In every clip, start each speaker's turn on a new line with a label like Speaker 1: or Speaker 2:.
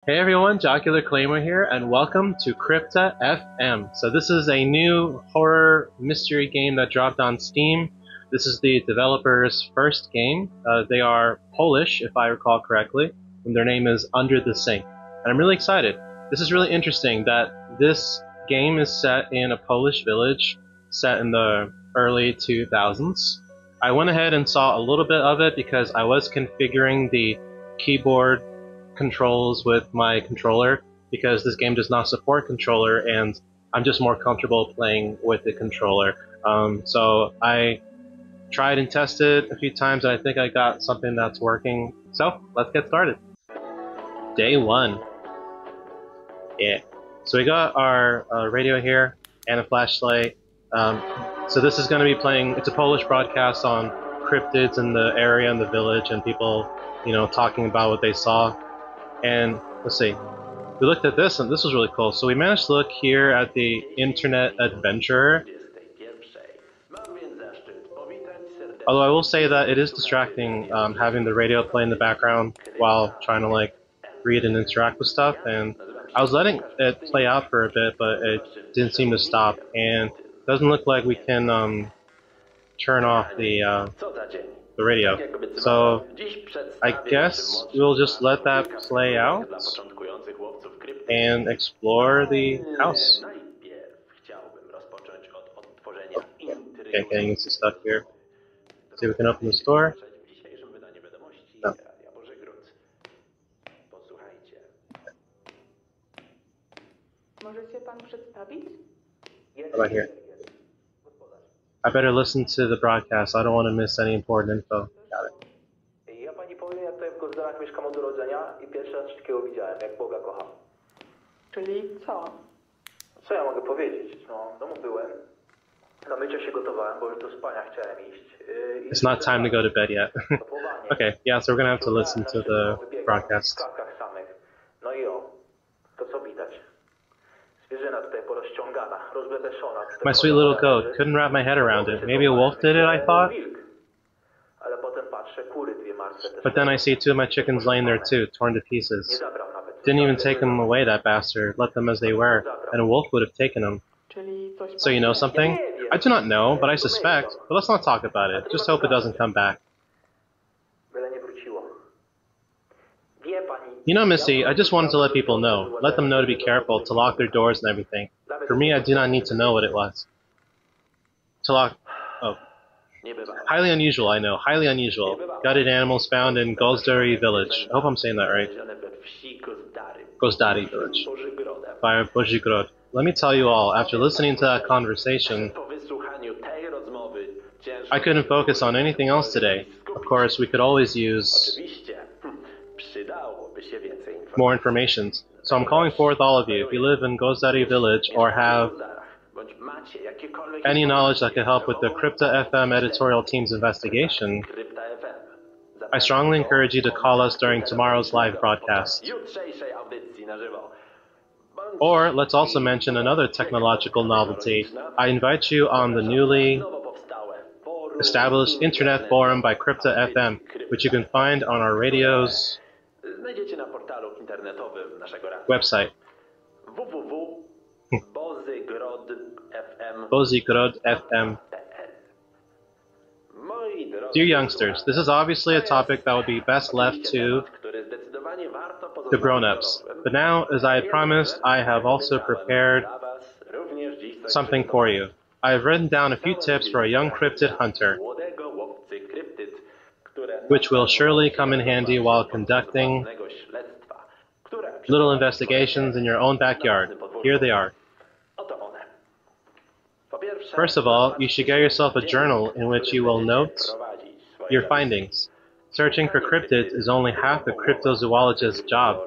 Speaker 1: Hey everyone, Jocular Claymore here, and welcome to Krypta FM. So this is a new horror mystery game that dropped on Steam. This is the developer's first game. They are Polish, if I recall correctly, and their name is Under the Sink. And I'm really excited. This is really interesting that this game is set in a Polish village, set in the early 2000s. I went ahead and saw a little bit of it because I was configuring the keyboard controls with my controller because this game does not support controller and I'm just more comfortable playing with the controller. So I tried and tested a few times and I think I got something that's working. So let's get started. Day 1. Yeah. So we got our radio here and a flashlight. So this is going to be playing, it's a Polish broadcast on cryptids in the area and the village and people, you know, talking about what they saw. And let's see, we looked at this and this was really cool. So we managed to look here at the Internet Adventurer. Although I will say that it is distracting having the radio play in the background while trying to like read and interact with stuff. And I was letting it play out for a bit, but it didn't seem to stop. And it doesn't look like we can turn off the radio. So I guess we'll just let that play out and explore the house. Okay, getting some stuff here. See if we can open the store. No. How about here? I better listen to the broadcast. I don't want to miss any important info. Got it.
Speaker 2: Ja pani powiem, jak tutaj w Gozdarach mieszkam od urodzenia i pierwszy raz takiego widziałem, jak Boga kocham.
Speaker 3: Czyli co?
Speaker 2: Co ja mogę powiedzieć? No, w domu byłem, na mycie się gotowałem, bo już do spania chciałem iść.
Speaker 1: It's not time to go to bed yet. Okay, yeah, so we're gonna have to listen to the broadcast.
Speaker 2: No i o, to co widać? Zwierzyna tutaj porozciągana, rozbebeszona.
Speaker 1: My sweet little goat. Couldn't wrap my head around it. Maybe a wolf did it, I thought.
Speaker 2: Ale potem patrzę, kury dwie martwe.
Speaker 1: But then I see two of my chickens laying there too, torn to pieces. Didn't even take them away, that bastard. Left them as they were, and a wolf would have taken them. So you know something? I do not know, but I suspect. But let's not talk about it. Just hope it doesn't come back. You know, Missy, I just wanted to let people know. Let them know to be careful, to lock their doors and everything. For me, I do not need to know what it was. To lock... Oh. Highly unusual, I know. Highly unusual. Gutted animals found in GOZDARY village. I hope I'm saying that right. GOZDARY village. By Bozigrod. Let me tell you all, after listening to that conversation, I couldn't focus on anything else today. Of course, we could always use more information. So I'm calling forth all of you. If you live in GOZDARY village or have any knowledge that could help with the Krypta FM editorial team's investigation, I strongly encourage you to call us during tomorrow's live broadcast. Or let's also mention another technological novelty. I invite you on the newly established internet forum by Krypta FM, which you can find on our radio's website. Bozigrod FM. Dear youngsters, this is obviously a topic that would be best left to the grown-ups. But now, as I had promised, I have also prepared something for you. I have written down a few tips for a young cryptid hunter, which will surely come in handy while conducting little investigations in your own backyard. Here they are. First of all, you should get yourself a journal in which you will note your findings. Searching for cryptids is only half the cryptozoologist's job.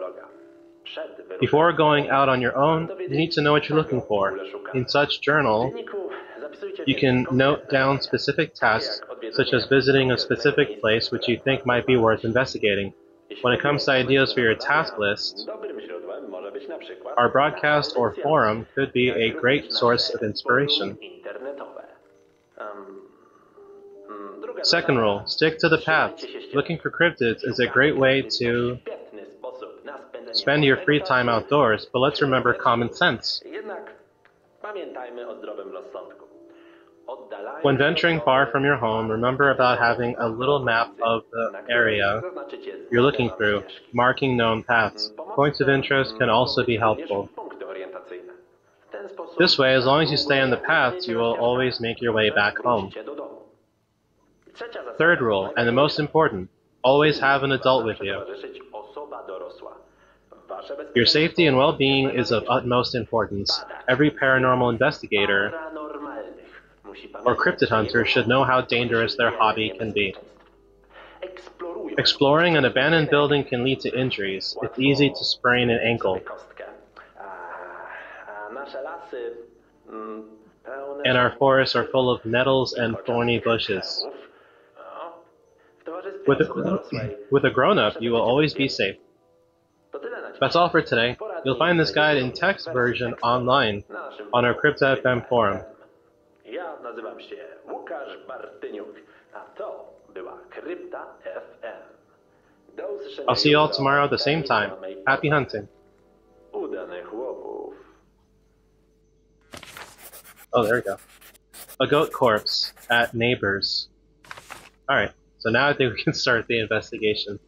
Speaker 1: Before going out on your own, you need to know what you're looking for. In such journal, you can note down specific tasks, such as visiting a specific place which you think might be worth investigating. When it comes to ideas for your task list, our broadcast or forum could be a great source of inspiration. Second rule, stick to the path. Looking for cryptids is a great way to spend your free time outdoors, but let's remember common sense.
Speaker 2: Jednak pamiętajmy o zdrowym rozsądku.
Speaker 1: When venturing far from your home, remember about having a little map of the area you're looking through, marking known paths. Points of interest can also be helpful. This way, as long as you stay on the paths, you will always make your way back home. Third rule, and the most important, always have an adult with you. Your safety and well-being is of utmost importance. Every paranormal investigator or cryptid hunter should know how dangerous their hobby can be. Exploring an abandoned building can lead to injuries. It's easy to sprain an ankle. And our forests are full of nettles and thorny bushes. With a grown-up, you will always be safe. That's all for today. You'll find this guide in text version online on our Krypta FM forum.
Speaker 2: Ja nazywam się Łukasz Bartyniuk, a to była Krypta FM. Do usłyszenia.
Speaker 1: I'll see you all tomorrow at the same time. Happy hunting.
Speaker 2: Udanych łowów.
Speaker 1: Oh, there we go. A goat corpse at neighbors. Alright, so now I think we can start the investigation.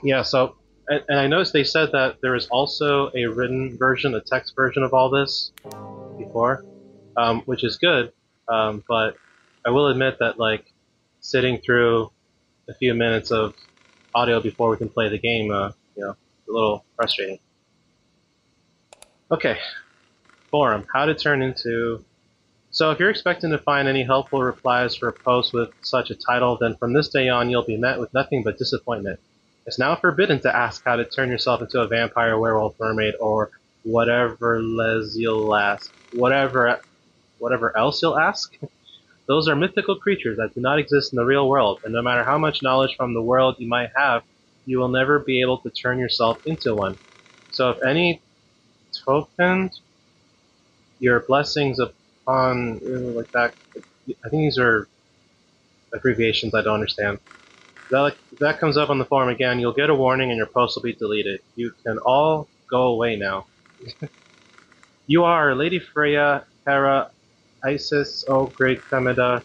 Speaker 1: Yeah, so, and I noticed they said that there is also a written version, a text version of all this before, which is good, but I will admit that, like, sitting through a few minutes of audio before we can play the game, you know, a little frustrating. Okay, forum, how to turn into... So if you're expecting to find any helpful replies for a post with such a title, then from this day on you'll be met with nothing but disappointment. It's now forbidden to ask how to turn yourself into a vampire, werewolf, mermaid, or whatever you'll ask. Whatever else you'll ask? Those are mythical creatures that do not exist in the real world, and no matter how much knowledge from the world you might have, you will never be able to turn yourself into one. So if any token your blessings upon, like that, I think these are abbreviations I don't understand. If that comes up on the forum again, you'll get a warning and your post will be deleted. You can all go away now. You are Lady Freya, Hera, Isis, O great Femida.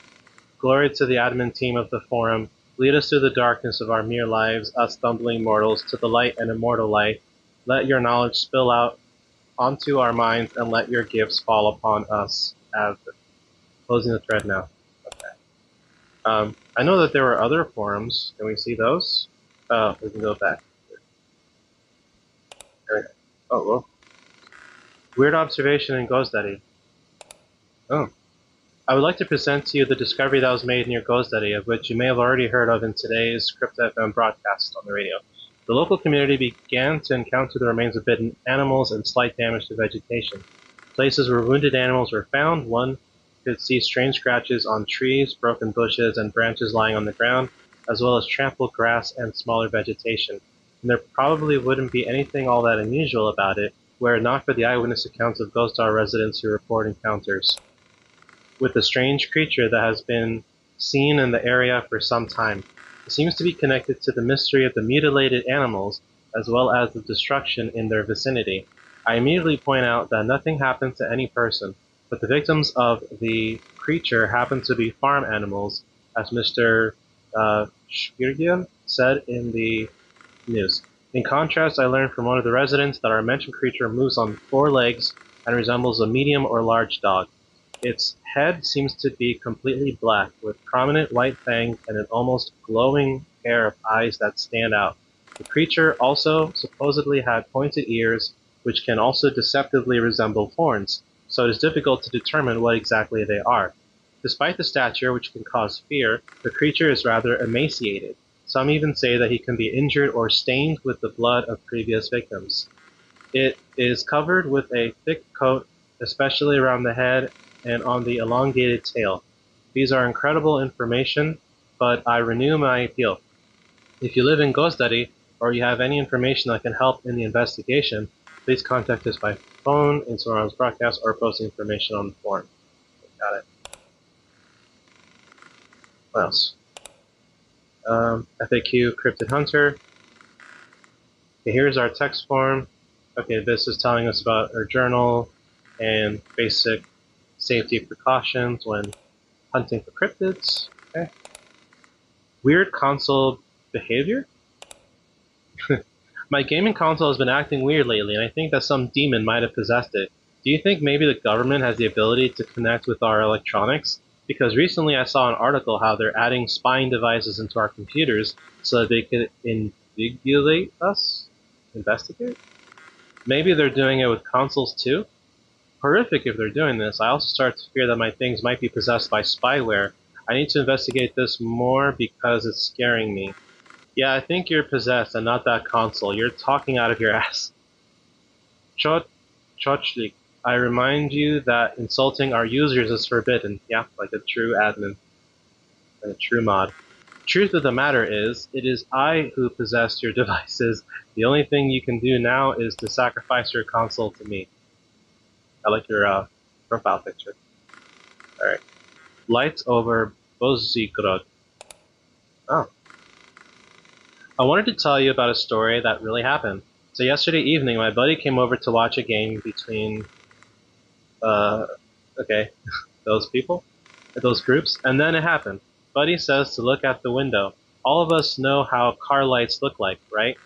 Speaker 1: Glory to the admin team of the forum. Lead us through the darkness of our mere lives, us stumbling mortals, to the light and immortal light. Let your knowledge spill out onto our minds and let your gifts fall upon us. Closing the thread now. Okay. I know that there were other forums. Can we see those? Oh, we can go back. There we go. Oh, whoa. Weird observation in GOZDARY. Oh. I would like to present to you the discovery that was made near GOZDARY, of which you may have already heard of in today's Krypta FM broadcast on the radio. The local community began to encounter the remains of bitten animals and slight damage to vegetation. Places where wounded animals were found, one could see strange scratches on trees, broken bushes, and branches lying on the ground, as well as trampled grass and smaller vegetation. And there probably wouldn't be anything all that unusual about it, were it not for the eyewitness accounts of GOZDARY residents who report encounters with a strange creature that has been seen in the area for some time. It seems to be connected to the mystery of the mutilated animals, as well as the destruction in their vicinity. I immediately point out that nothing happened to any person, but the victims of the creature happen to be farm animals, as Mr. Shpirgian said in the news. In contrast, I learned from one of the residents that our mentioned creature moves on 4 legs and resembles a medium or large dog. Its head seems to be completely black, with prominent white fangs and an almost glowing pair of eyes that stand out. The creature also supposedly had pointed ears, which can also deceptively resemble horns, so it is difficult to determine what exactly they are. Despite the stature, which can cause fear, the creature is rather emaciated. Some even say that he can be injured or stained with the blood of previous victims. It is covered with a thick coat, especially around the head and on the elongated tail. These are incredible information, but I renew my appeal. If you live in GOZDARY, or you have any information that can help in the investigation, please contact us by phone, in tomorrow's broadcast, or post information on the forum. Got it. What else? FAQ, Cryptid Hunter. Okay, here's our text form. Okay, this is telling us about our journal and basic safety precautions when hunting for cryptids. Okay. Weird console behavior? My gaming console has been acting weird lately, and I think that some demon might have possessed it. Do you think maybe the government has the ability to connect with our electronics? Because recently I saw an article how they're adding spying devices into our computers so that they could invigilate us? Investigate? Maybe they're doing it with consoles too? Horrific if they're doing this. I also start to fear that my things might be possessed by spyware. I need to investigate this more because it's scaring me. Yeah, I think you're possessed and not that console. You're talking out of your ass. Chochlik, I remind you that insulting our users is forbidden. Yeah, like a true admin. Like a true mod. Truth of the matter is, it is I who possessed your devices. The only thing you can do now is to sacrifice your console to me. I like your profile picture. Alright. Lights over Bozigrod. Oh. I wanted to tell you about a story that really happened. So yesterday evening, my buddy came over to watch a game between, okay, those people, those groups, and then it happened. Buddy says to look at the window. All of us know how car lights look like, right?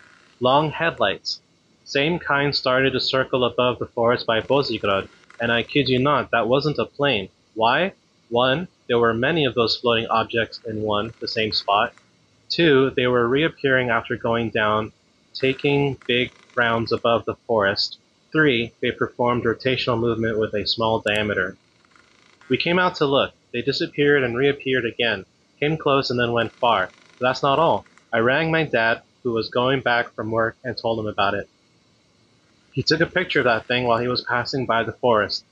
Speaker 1: Long headlights. Same kind started to circle above the forest by Bozigrad, and I kid you not, that wasn't a plane. Why? One, there were many of those floating objects in the same spot. Two, they were reappearing after going down, taking big rounds above the forest. Three, they performed rotational movement with a small diameter. We came out to look. They disappeared and reappeared again, came close and then went far. But that's not all. I rang my dad, who was going back from work, and told him about it. He took a picture of that thing while he was passing by the forest.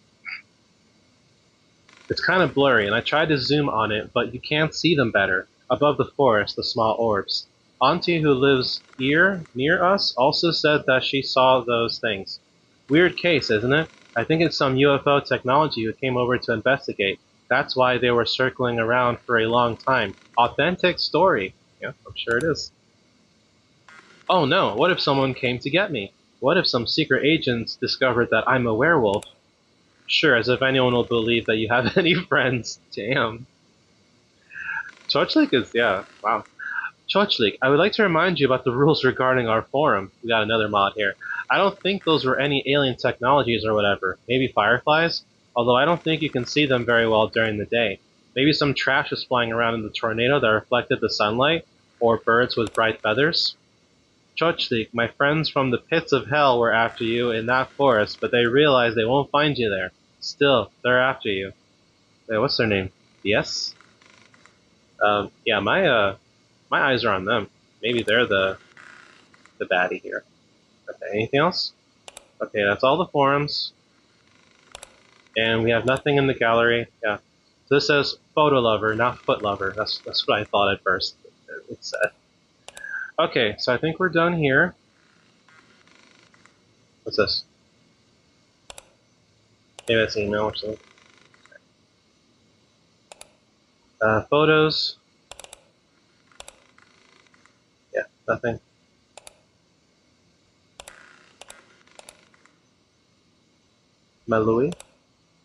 Speaker 1: It's kind of blurry, and I tried to zoom on it, but you can't see them better. Above the forest, the small orbs. Auntie, who lives here near us, also said that she saw those things. Weird case, isn't it? I think it's some UFO technology who came over to investigate. That's why they were circling around for a long time. Authentic story. Yeah, I'm sure it is. Oh no, what if someone came to get me? What if some secret agents discovered that I'm a werewolf? Sure, as if anyone will believe that you have any friends. Damn. Chochlik is, yeah, wow. Chochlik, I would like to remind you about the rules regarding our forum. We got another mod here. I don't think those were any alien technologies or whatever. Maybe fireflies? Although I don't think you can see them very well during the day. Maybe some trash is flying around in the tornado that reflected the sunlight? Or birds with bright feathers? Chochlik, my friends from the pits of hell were after you in that forest, but they realize they won't find you there. Still, they're after you. Wait, what's their name? Yes? Yeah, my eyes are on them. Maybe they're the baddie here. Okay, anything else? Okay, that's all the forums. And we have nothing in the gallery. Yeah. So this says photo lover, not foot lover. That's what I thought at first. It said. Okay, so I think we're done here. What's this? Maybe that's an email or something. Photos. Yeah, nothing. Malui.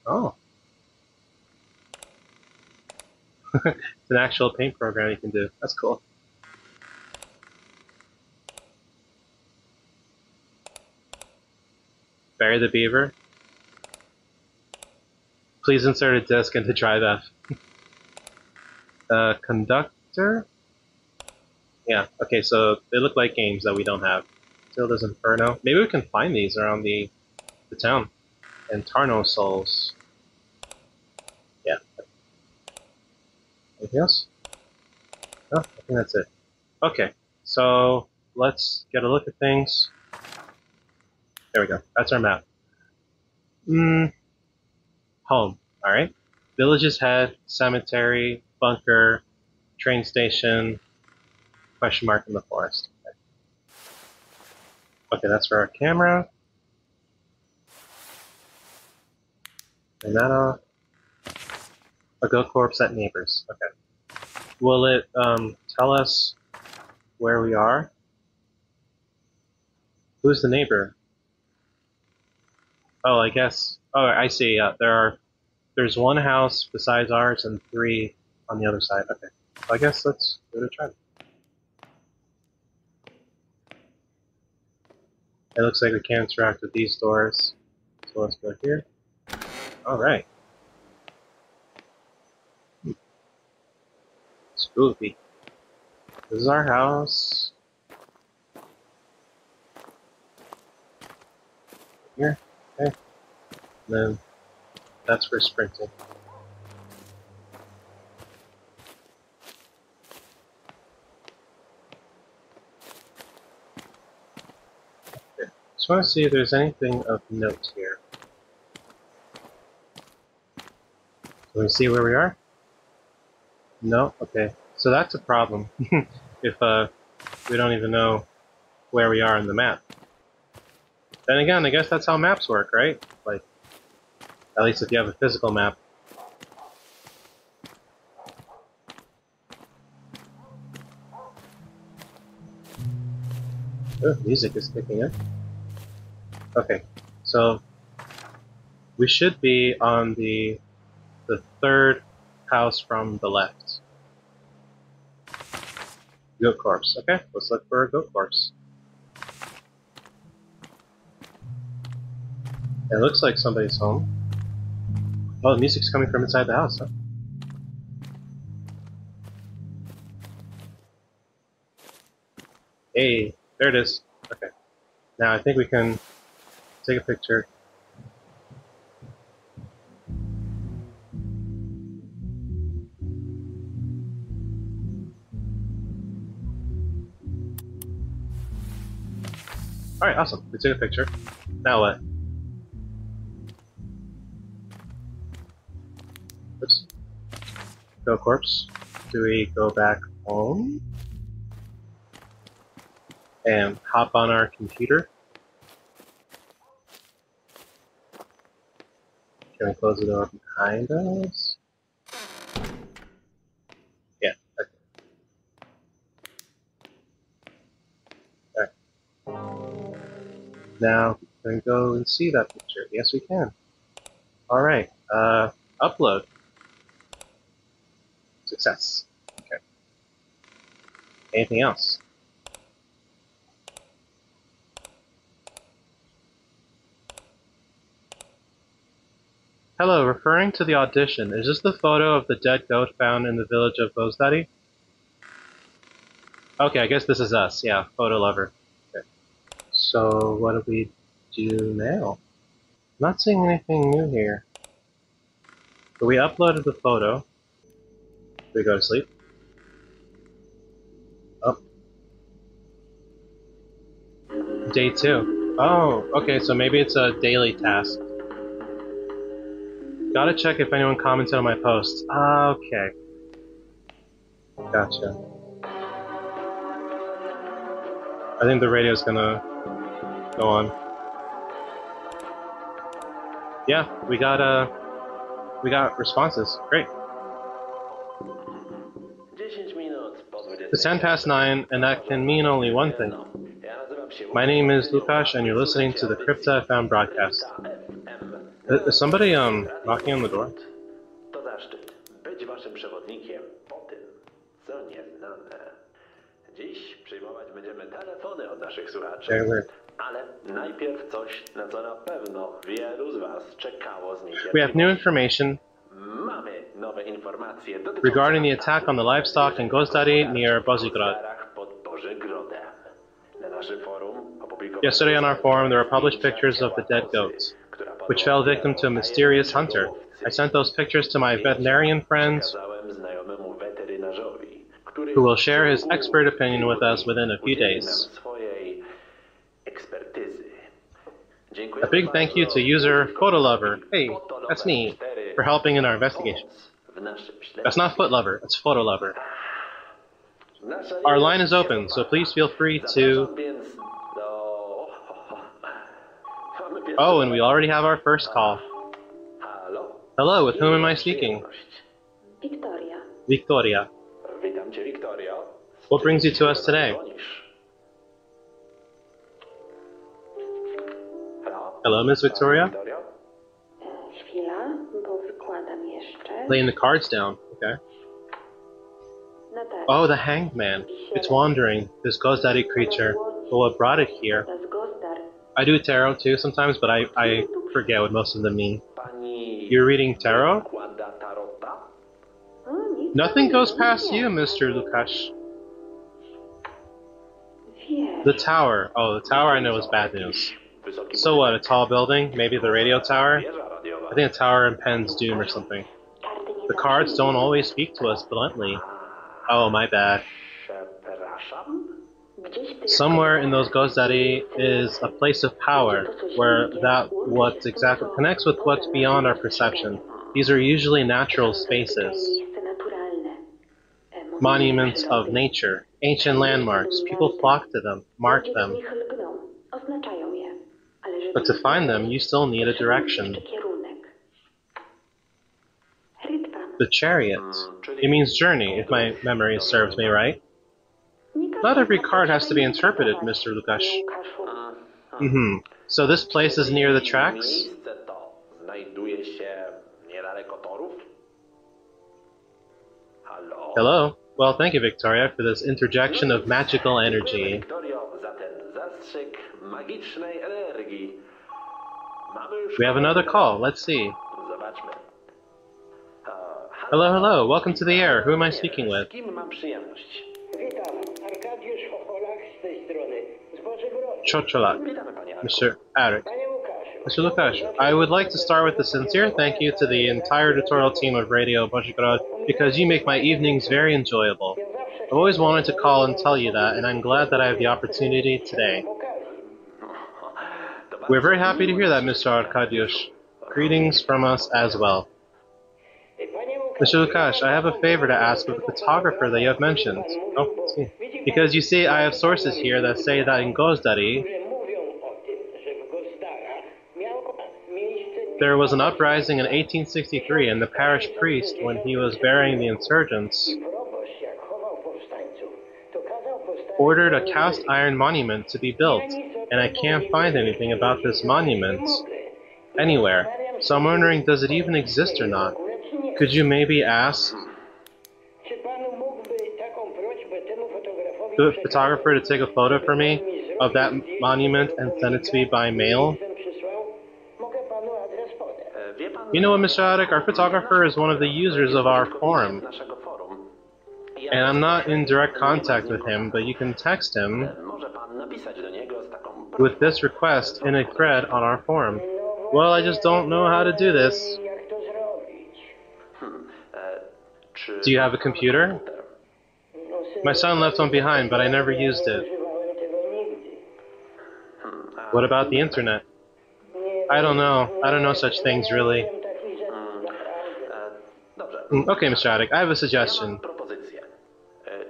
Speaker 1: Oh. It's an actual paint program you can do. That's cool. Bury the beaver. Please insert a disk into Drive F. Conductor? Yeah, okay, so they look like games that we don't have. Tilda's Inferno. Maybe we can find these around the town. And Tarno Souls. Yeah. Anything else? No, I think that's it. Okay, so let's get a look at things. There we go. That's our map. Home. Alright. Village's Head, Cemetery, Bunker, Train Station, question mark in the forest. Okay, that's for our camera. Turn that off. A go corpse at neighbors. Okay. Will it tell us where we are? Who's the neighbor? Oh, I guess. Oh, I see. There's one house besides ours and 3 on the other side. Okay. So I guess let's give it a try. It looks like we can't interact with these doors. So let's go here. Alright. Spooky. This is our house. Here. Okay. And then that's for sprinting. Okay. Just want to see if there's anything of note here. Can we see where we are? No? Okay. So that's a problem. If we don't even know where we are in the map. Then again, I guess that's how maps work, right? Like, at least if you have a physical map. Oh, music is kicking in. Okay, so we should be on the 3rd house from the left. Goat corpse. Okay, let's look for a goat corpse. It looks like somebody's home. Oh, the music's coming from inside the house, huh? Hey, there it is. Okay. Now I think we can take a picture. Alright, awesome. We took a picture. Now what? Oops. Go corpse. Do we go back home? And hop on our computer? Can we close the door behind us? Yeah, okay. Alright. Now, can we go and see that picture? Yes, we can. Alright, upload. Success. Okay. Anything else? Hello, referring to the audition, is this the photo of the dead goat found in the village of GOZDARY? Okay, I guess this is us. Yeah, photo lover. Okay. So, what do we do now? I'm not seeing anything new here. So we uploaded the photo. Do we go to sleep? Oh. Day 2. Oh, okay, so maybe it's a daily task. Gotta check if anyone commented on my posts. Okay. Gotcha. I think the radio's gonna go on. Yeah, we got responses. Great. It's 9:10, and that can mean only one thing. My name is Lukasz, and you're listening to the Krypta FM broadcast. Is somebody knocking on the door?
Speaker 2: To zaszczyt być waszym przewodnikiem po tym, co nieznane. Dziś przyjmować będziemy telefony od naszych słuchaczy. Ale najpierw coś, na co na pewno wielu z was czekało z niecierpliwością.
Speaker 1: We have new information
Speaker 2: Mamy nowe informacje
Speaker 1: regarding the attack on the livestock in GOZDARY near Bozigrad. Yesterday on our forum, there were published pictures of the dead goats, which fell victim to a mysterious hunter. I sent those pictures to my veterinarian friends, who will share his expert opinion with us within a few days. A big thank you to user Photolover, hey, that's me, for helping in our investigation. That's not Footlover, it's Photolover. Our line is open, so please feel free to... Oh, and we already have our first call. Hello, with whom am I speaking?
Speaker 3: Victoria.
Speaker 1: Victoria.
Speaker 2: Witam cię, Victoria.
Speaker 1: What brings you to us today? Hello, Miss Victoria.
Speaker 2: Wiktorio?
Speaker 3: Chwila, bo wykładam jeszcze.
Speaker 1: Laying the cards down. Okay.
Speaker 3: No tak.
Speaker 1: Oh, the hanged man. It's wandering, this GOZDARY creature. But what brought it here?
Speaker 3: To jest gozdar.
Speaker 1: I do tarot too sometimes, but I forget what most of them mean.
Speaker 2: Pani
Speaker 1: You're reading tarot?
Speaker 2: układa tarota?
Speaker 3: O, nic
Speaker 1: Nothing
Speaker 3: takiego,
Speaker 1: goes past
Speaker 3: nie.
Speaker 1: you, Mr. Lukasz.
Speaker 3: Wiesz.
Speaker 1: The tower. Oh, the tower I know is bad news. So what, a tall building? Maybe the radio tower?
Speaker 2: Wieża radiowa.
Speaker 1: I think a tower impends doom or something.
Speaker 3: Karty nie
Speaker 1: The cards don't
Speaker 3: zaprzyjmie.
Speaker 1: always speak to us bluntly. Oh, my bad.
Speaker 2: Przepraszam?
Speaker 3: Gdzieś w tych
Speaker 1: Somewhere in those GOZDARY is a place of power where connects with what's beyond our perception. These are usually natural spaces,
Speaker 3: miejsce naturalne.
Speaker 1: monuments of nature, ancient landmarks. People flock to them, mark
Speaker 3: Ludzie
Speaker 1: them.
Speaker 3: z nich lgną, oznaczają je. Ale żeby
Speaker 1: But to
Speaker 3: je
Speaker 1: find them,
Speaker 3: znaleźć,
Speaker 1: you still need a direction.
Speaker 3: jeszcze kierunek. Krypta.
Speaker 1: The chariot. It means journey, if my memory serves me right.
Speaker 3: Nie każda
Speaker 1: Not every
Speaker 3: karta
Speaker 1: card has to be
Speaker 3: trzeba
Speaker 1: interpreted,
Speaker 3: interpretować.
Speaker 1: Mr. Lukasz.
Speaker 3: Nie, Łukaszu.
Speaker 1: So this place is near the tracks?
Speaker 2: Miejsce to znajduje się niedaleko torów? Halo?
Speaker 1: Hello? Well, thank you, Victoria, for this interjection of magical
Speaker 2: Dziękuję,
Speaker 1: energy.
Speaker 2: Wiktorio, za ten zastrzyk magicznej energii. Mamy już
Speaker 1: We have another call. Let's see.
Speaker 2: Zobaczmy.
Speaker 1: Hello, hello. Welcome to the air. Who am I speaking
Speaker 2: Z
Speaker 1: with?
Speaker 2: kim mam przyjemność?
Speaker 4: Witam, Arkadiusz Chocholak z tej strony. Z Bożego Rodu.
Speaker 1: Chocholak.
Speaker 2: Witamy, panie Arku.
Speaker 1: Mr. Arik.
Speaker 4: Panie Łukaszu.
Speaker 1: Mr. Lukash, I would like to start with a sincere thank you to the entire editorial team of Radio Bożigorod because you make my evenings very enjoyable. I've always wanted to call and tell you that, and I'm glad that I have the opportunity today. We're very happy to hear that, Mr. Arkadiusz. Greetings from us as well. Mr. Lukash, I have a favor to ask of the photographer that you have mentioned. Oh, see. Because you see, I have sources here that say that in GOZDARY,
Speaker 4: Mówią o tym, że w Gozdarach miało miejsce
Speaker 1: there was an uprising in 1863, and the parish priest, when he was burying the insurgents,
Speaker 4: proboszcz, jak chował powstańców, to kazał postawić
Speaker 1: ordered a cast iron monument to be built, and I can't find anything about this monument anywhere. So I'm wondering, does it even exist or not? Could you maybe ask
Speaker 4: Czy panu mógłby taką prośbę temu fotografowi
Speaker 1: the
Speaker 4: przekazać?
Speaker 1: photographer to take a photo for me of that monument and send it to me by mail?
Speaker 4: Przysłał? Mogę panu adres podać.
Speaker 2: Wie pan,
Speaker 1: You know what, Mr. Adik, our photographer is one of the users of our forum,
Speaker 2: naszego forum.
Speaker 1: and I'm not in direct contact with him, but you can text him
Speaker 2: Może pan napisać do niego z taką
Speaker 1: with this request in a thread on our forum. Well, I just don't know how to do this.
Speaker 4: Jak to zrobić?
Speaker 2: Czy
Speaker 1: Do you have a computer?
Speaker 4: No,
Speaker 1: My son left one behind, but I never used it.
Speaker 4: używałem tego nigdy.
Speaker 1: What about the internet? I don't know. I don't know such things, really.
Speaker 4: Wiem takich rzeczy, naprawdę.
Speaker 2: Dobrze.
Speaker 1: Okay, Mr. Adik, I have a suggestion.
Speaker 2: Mam propozycję.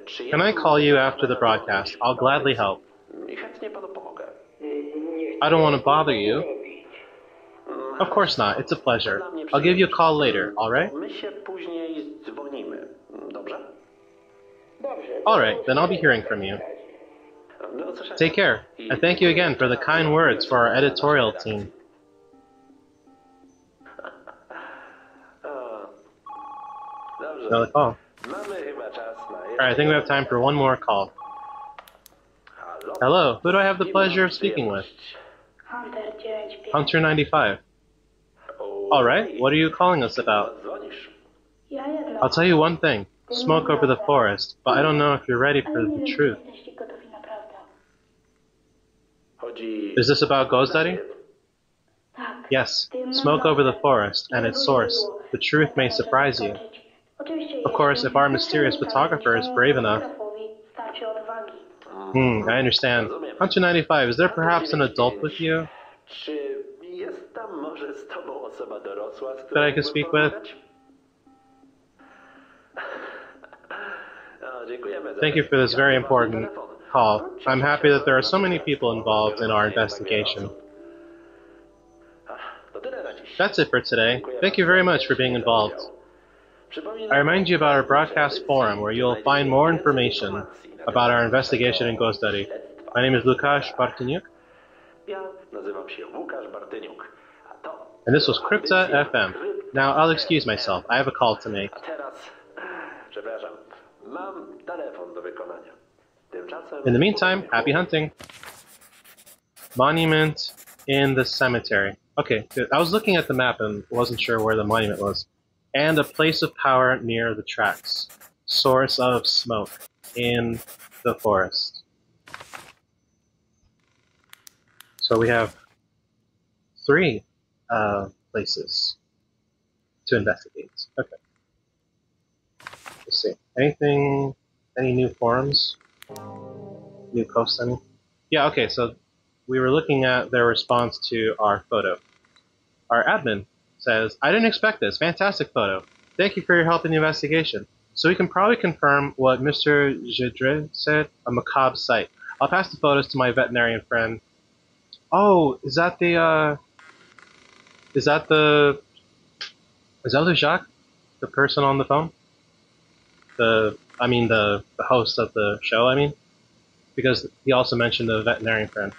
Speaker 2: Czy
Speaker 1: Can I call you after the broadcast? I'll gladly help.
Speaker 2: I chętnie panu pomogę.
Speaker 1: I don't want to bother you. Of course not. It's a pleasure. I'll give you a call later, alright?
Speaker 2: My się później dzwonimy. Dobrze?
Speaker 4: Dobrze.
Speaker 1: Alright, then I'll be hearing from you.
Speaker 2: Do usłyszenia.
Speaker 1: Take care, and thank you again for the kind words for our editorial team.
Speaker 2: Dobrze.
Speaker 1: Another call.
Speaker 2: Mamy chyba czas na
Speaker 1: Alright, I think we have time for one more call.
Speaker 2: Halo?
Speaker 1: Hello, who do I have the pleasure of speaking with?
Speaker 3: Hunter 95.
Speaker 1: Hunter 95. Alright, what are you calling us about?
Speaker 2: Dzwonisz.
Speaker 3: Ja jedno.
Speaker 1: I'll tell you one thing. Smoke over the forest, but I don't know if you're ready for
Speaker 3: Ale nie
Speaker 1: the
Speaker 3: wiem, czy
Speaker 1: truth.
Speaker 3: jesteście gotowi naprawdę.
Speaker 2: Chodzi...
Speaker 1: Is this about GOZDARY?
Speaker 3: Tak.
Speaker 1: Yes, smoke over the forest and its source. The truth may surprise you.
Speaker 3: Oczywiście
Speaker 1: Of course, if our mysterious photographer is brave enough.
Speaker 3: Starczy odwagi.
Speaker 1: I understand. Hunter 95, is there perhaps an adult with you
Speaker 2: Czy jest tam może z tobą osoba dorosła, z
Speaker 1: that
Speaker 2: którą
Speaker 1: I can speak with?
Speaker 2: porozmawiać? O, dziękujemy za
Speaker 1: Thank you for this very important call. I'm happy that there are so many people involved in our investigation.
Speaker 2: To tyle na dziś.
Speaker 1: That's it for today. Thank you very much for being involved. I remind you about our broadcast forum where you'll find more information about our investigation in GOZDARY. My name is Lukasz Bartiniuk.
Speaker 2: Ja Nazywam się Łukasz Bartyniuk. A to
Speaker 1: And this was
Speaker 2: była
Speaker 1: Krypta
Speaker 2: audycja
Speaker 1: FM.
Speaker 2: Krypta
Speaker 1: Now I'll excuse
Speaker 2: FM.
Speaker 1: myself. I have a call to make.
Speaker 2: A teraz, przepraszam, mam telefon do wykonania. Tymczasem...
Speaker 1: In the meantime, happy hunting. Monument in the cemetery. Okay, good. I was looking at the map and wasn't sure where the monument was. And a place of power near the tracks. Source of smoke in the forest. So we have 3 places to investigate. Okay. Let's see. Any new forums? New posts, I mean? Yeah, okay, so we were looking at their response to our photo. Our admin says, I didn't expect this. Fantastic photo. Thank you for your help in the investigation. So we can probably confirm what Mr. Gedre said, a macabre sight. I'll pass the photos to my veterinarian friend. Oh, is that Jacques? The person on the phone? The host of the show, I mean? Because he also mentioned the veterinarian friend.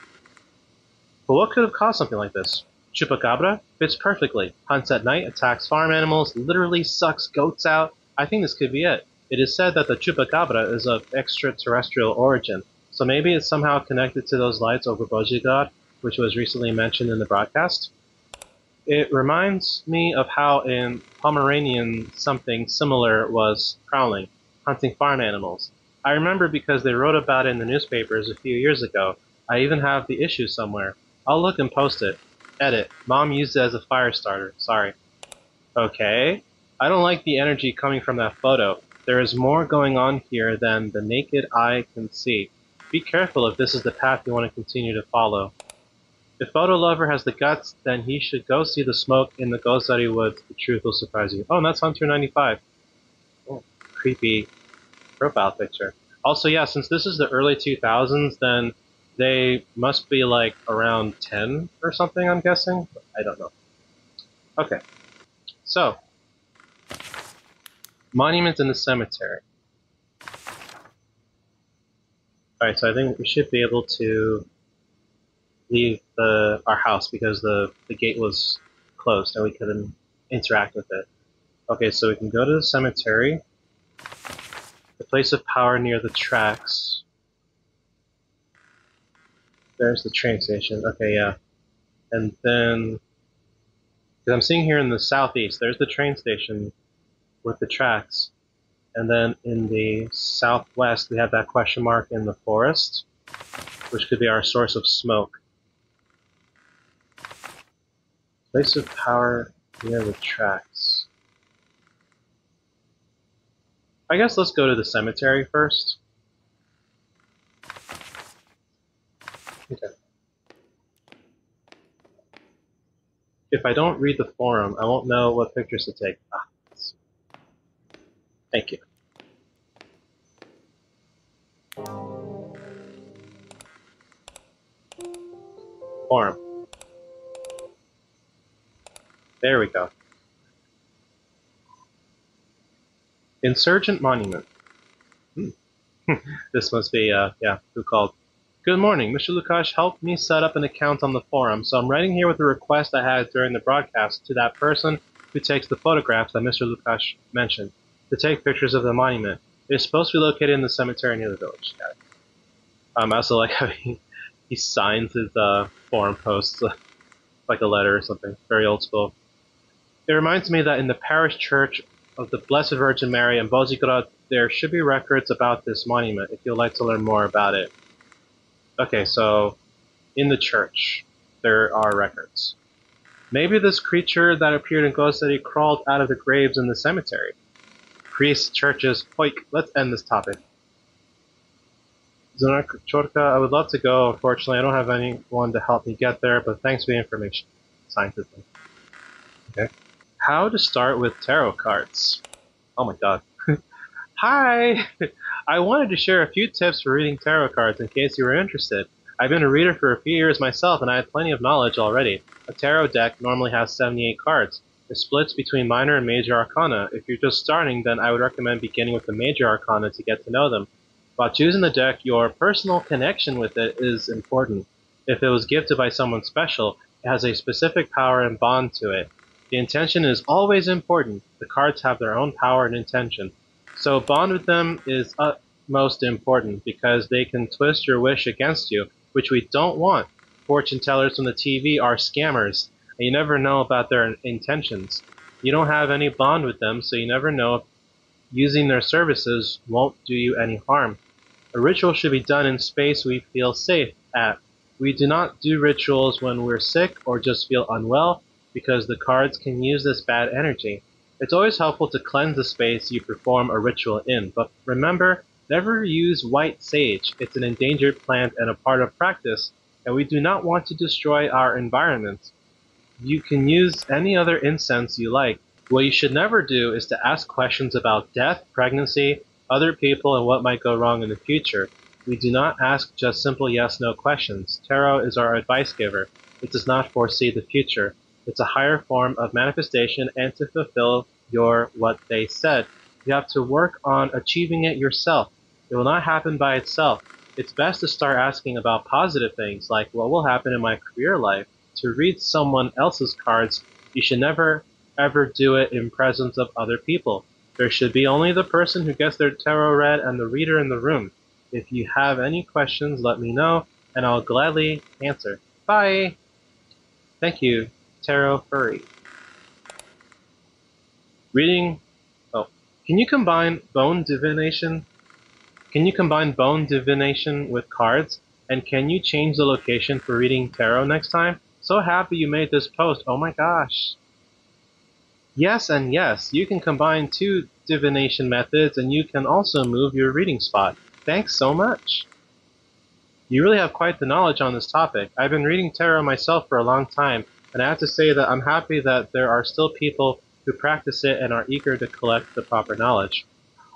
Speaker 1: But what could have caused something like this? Chupacabra fits perfectly. Hunts at night, attacks farm animals, literally sucks goats out. I think this could be it. It is said that the Chupacabra is of extraterrestrial origin, so maybe it's somehow connected to those lights over Bojigod, which was recently mentioned in the broadcast. It reminds me of how in Pomeranian something similar was prowling, hunting farm animals. I remember because they wrote about it in the newspapers a few years ago. I even have the issue somewhere. I'll look and post it. Edit. Mom used it as a fire starter. Sorry. Okay. I don't like the energy coming from that photo. There is more going on here than the naked eye can see. Be careful if this is the path you want to continue to follow. If Photo Lover has the guts, then he should go see the smoke in the GOZDARY woods. The truth will surprise you. Oh, and that's Hunter95. Oh, creepy profile picture. Also, yeah, since this is the early 2000s, then they must be like around 10 or something, I'm guessing. I don't know. Okay. So, monument in the cemetery. Alright, so I think we should be able to leave our house because the gate was closed and we couldn't interact with it. Okay, so we can go to the cemetery. The place of power near the tracks. There's the train station. Okay, yeah. And then, because I'm seeing here in the southeast, there's the train station with the tracks. And then in the southwest, we have that question mark in the forest, which could be our source of smoke. Place of power near the tracks. I guess let's go to the cemetery first. Okay. If I don't read the forum, I won't know what pictures to take. Ah, thank you. Forum. There we go. Insurgent Monument. This must be, yeah, who called? Good morning. Mr. Lukash helped me set up an account on the forum, so I'm writing here with a request I had during the broadcast to that person who takes the photographs that Mr. Lukash mentioned, to take pictures of the monument. It is supposed to be located in the cemetery near the village. I also like how he signs his forum posts like a letter or something. Very old school. It reminds me that in the parish church of the Blessed Virgin Mary in Bozigorod, there should be records about this monument if you'd like to learn more about it. Okay, so in the church, there are records. Maybe this creature that appeared in GOZDARY crawled out of the graves in the cemetery. Priests, churches, hoik, let's end this topic. Chorka, I would love to go. Unfortunately, I don't have anyone to help me get there, but thanks for the information. Scientifically. Okay. How to start with tarot cards. Oh my god. Hi! I wanted to share a few tips for reading tarot cards in case you were interested. I've been a reader for a few years myself and I have plenty of knowledge already. A tarot deck normally has 78 cards. It splits between minor and major arcana. If you're just starting, then I would recommend beginning with the major arcana to get to know them. While choosing the deck, your personal connection with it is important. If it was gifted by someone special, it has a specific power and bond to it. The intention is always important. The cards have their own power and intention. So bond with them is utmost important because they can twist your wish against you, which we don't want. Fortune tellers on the TV are scammers, and you never know about their intentions. You don't have any bond with them, so you never know if using their services won't do you any harm. A ritual should be done in space we feel safe at. We do not do rituals when we're sick or just feel unwell, because the cards can use this bad energy. It's always helpful to cleanse the space you perform a ritual in, but remember, never use white sage. It's an endangered plant and a part of practice, and we do not want to destroy our environment. You can use any other incense you like. What you should never do is to ask questions about death, pregnancy, other people, and what might go wrong in the future. We do not ask just simple yes-no questions. Tarot is our advice giver. It does not foresee the future. It's a higher form of manifestation, and to fulfill your what they said, you have to work on achieving it yourself. It will not happen by itself. It's best to start asking about positive things like what will happen in my career life. To read someone else's cards, you should never ever do it in presence of other people. There should be only the person who gets their tarot read and the reader in the room. If you have any questions, let me know, and I'll gladly answer. Bye! Thank you, Tarot Furry. Reading... Oh. Can you combine bone divination? Can you combine bone divination with cards? And can you change the location for reading tarot next time? So happy you made this post. Oh my gosh. Yes and yes. You can combine two divination methods and you can also move your reading spot. Thanks so much. You really have quite the knowledge on this topic. I've been reading tarot myself for a long time, and I have to say that I'm happy that there are still people who practice it and are eager to collect the proper knowledge.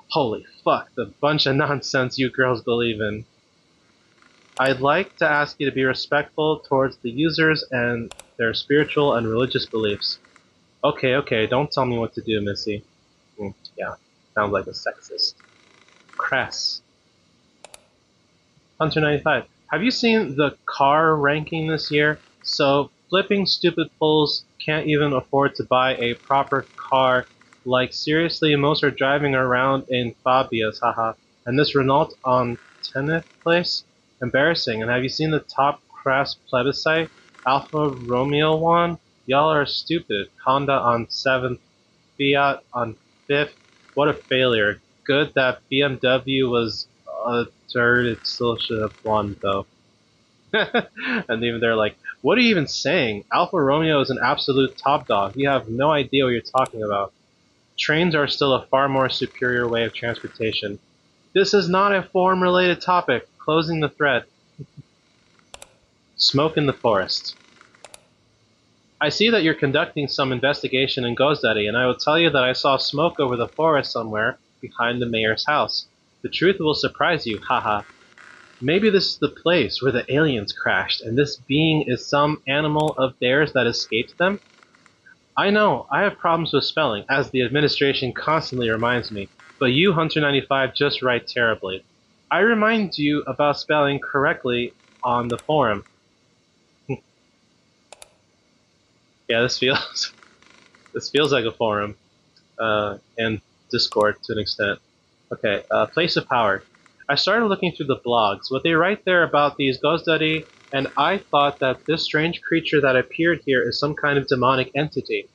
Speaker 1: Holy fuck, the bunch of nonsense you girls believe in. I'd like to ask you to be respectful towards the users and their spiritual and religious beliefs. Okay, don't tell me what to do, Missy. Yeah, sounds like a sexist. Cress. Hunter95. Have you seen the car ranking this year? So, flipping stupid fools can't even afford to buy a proper car. Like, seriously, most are driving around in Fabias, haha. And this Renault on 10th place? Embarrassing. And have you seen the top crass plebiscite? Alfa Romeo won? Y'all are stupid. Honda on 7th, Fiat on 5th. What a failure. Good that BMW was third. It still should have won, though. And even they're like, what are you even saying? Alfa Romeo is an absolute top dog. You have no idea what you're talking about. Trains are still a far more superior way of transportation. This is not a forum-related topic. Closing the thread. Smoke in the forest. I see that you're conducting some investigation in GOZDARY, and I will tell you that I saw smoke over the forest somewhere behind the mayor's house. The truth will surprise you, haha. Maybe this is the place where the aliens crashed, and this being is some animal of theirs that escaped them? I know, I have problems with spelling, as the administration constantly reminds me, but you, Hunter95, just write terribly. I remind you about spelling correctly on the forum. Yeah, this feels like a forum, and Discord to an extent. Okay, place of power. I started looking through the blogs. What they write there about these GOZDARY, and I thought that this strange creature that appeared here is some kind of demonic entity.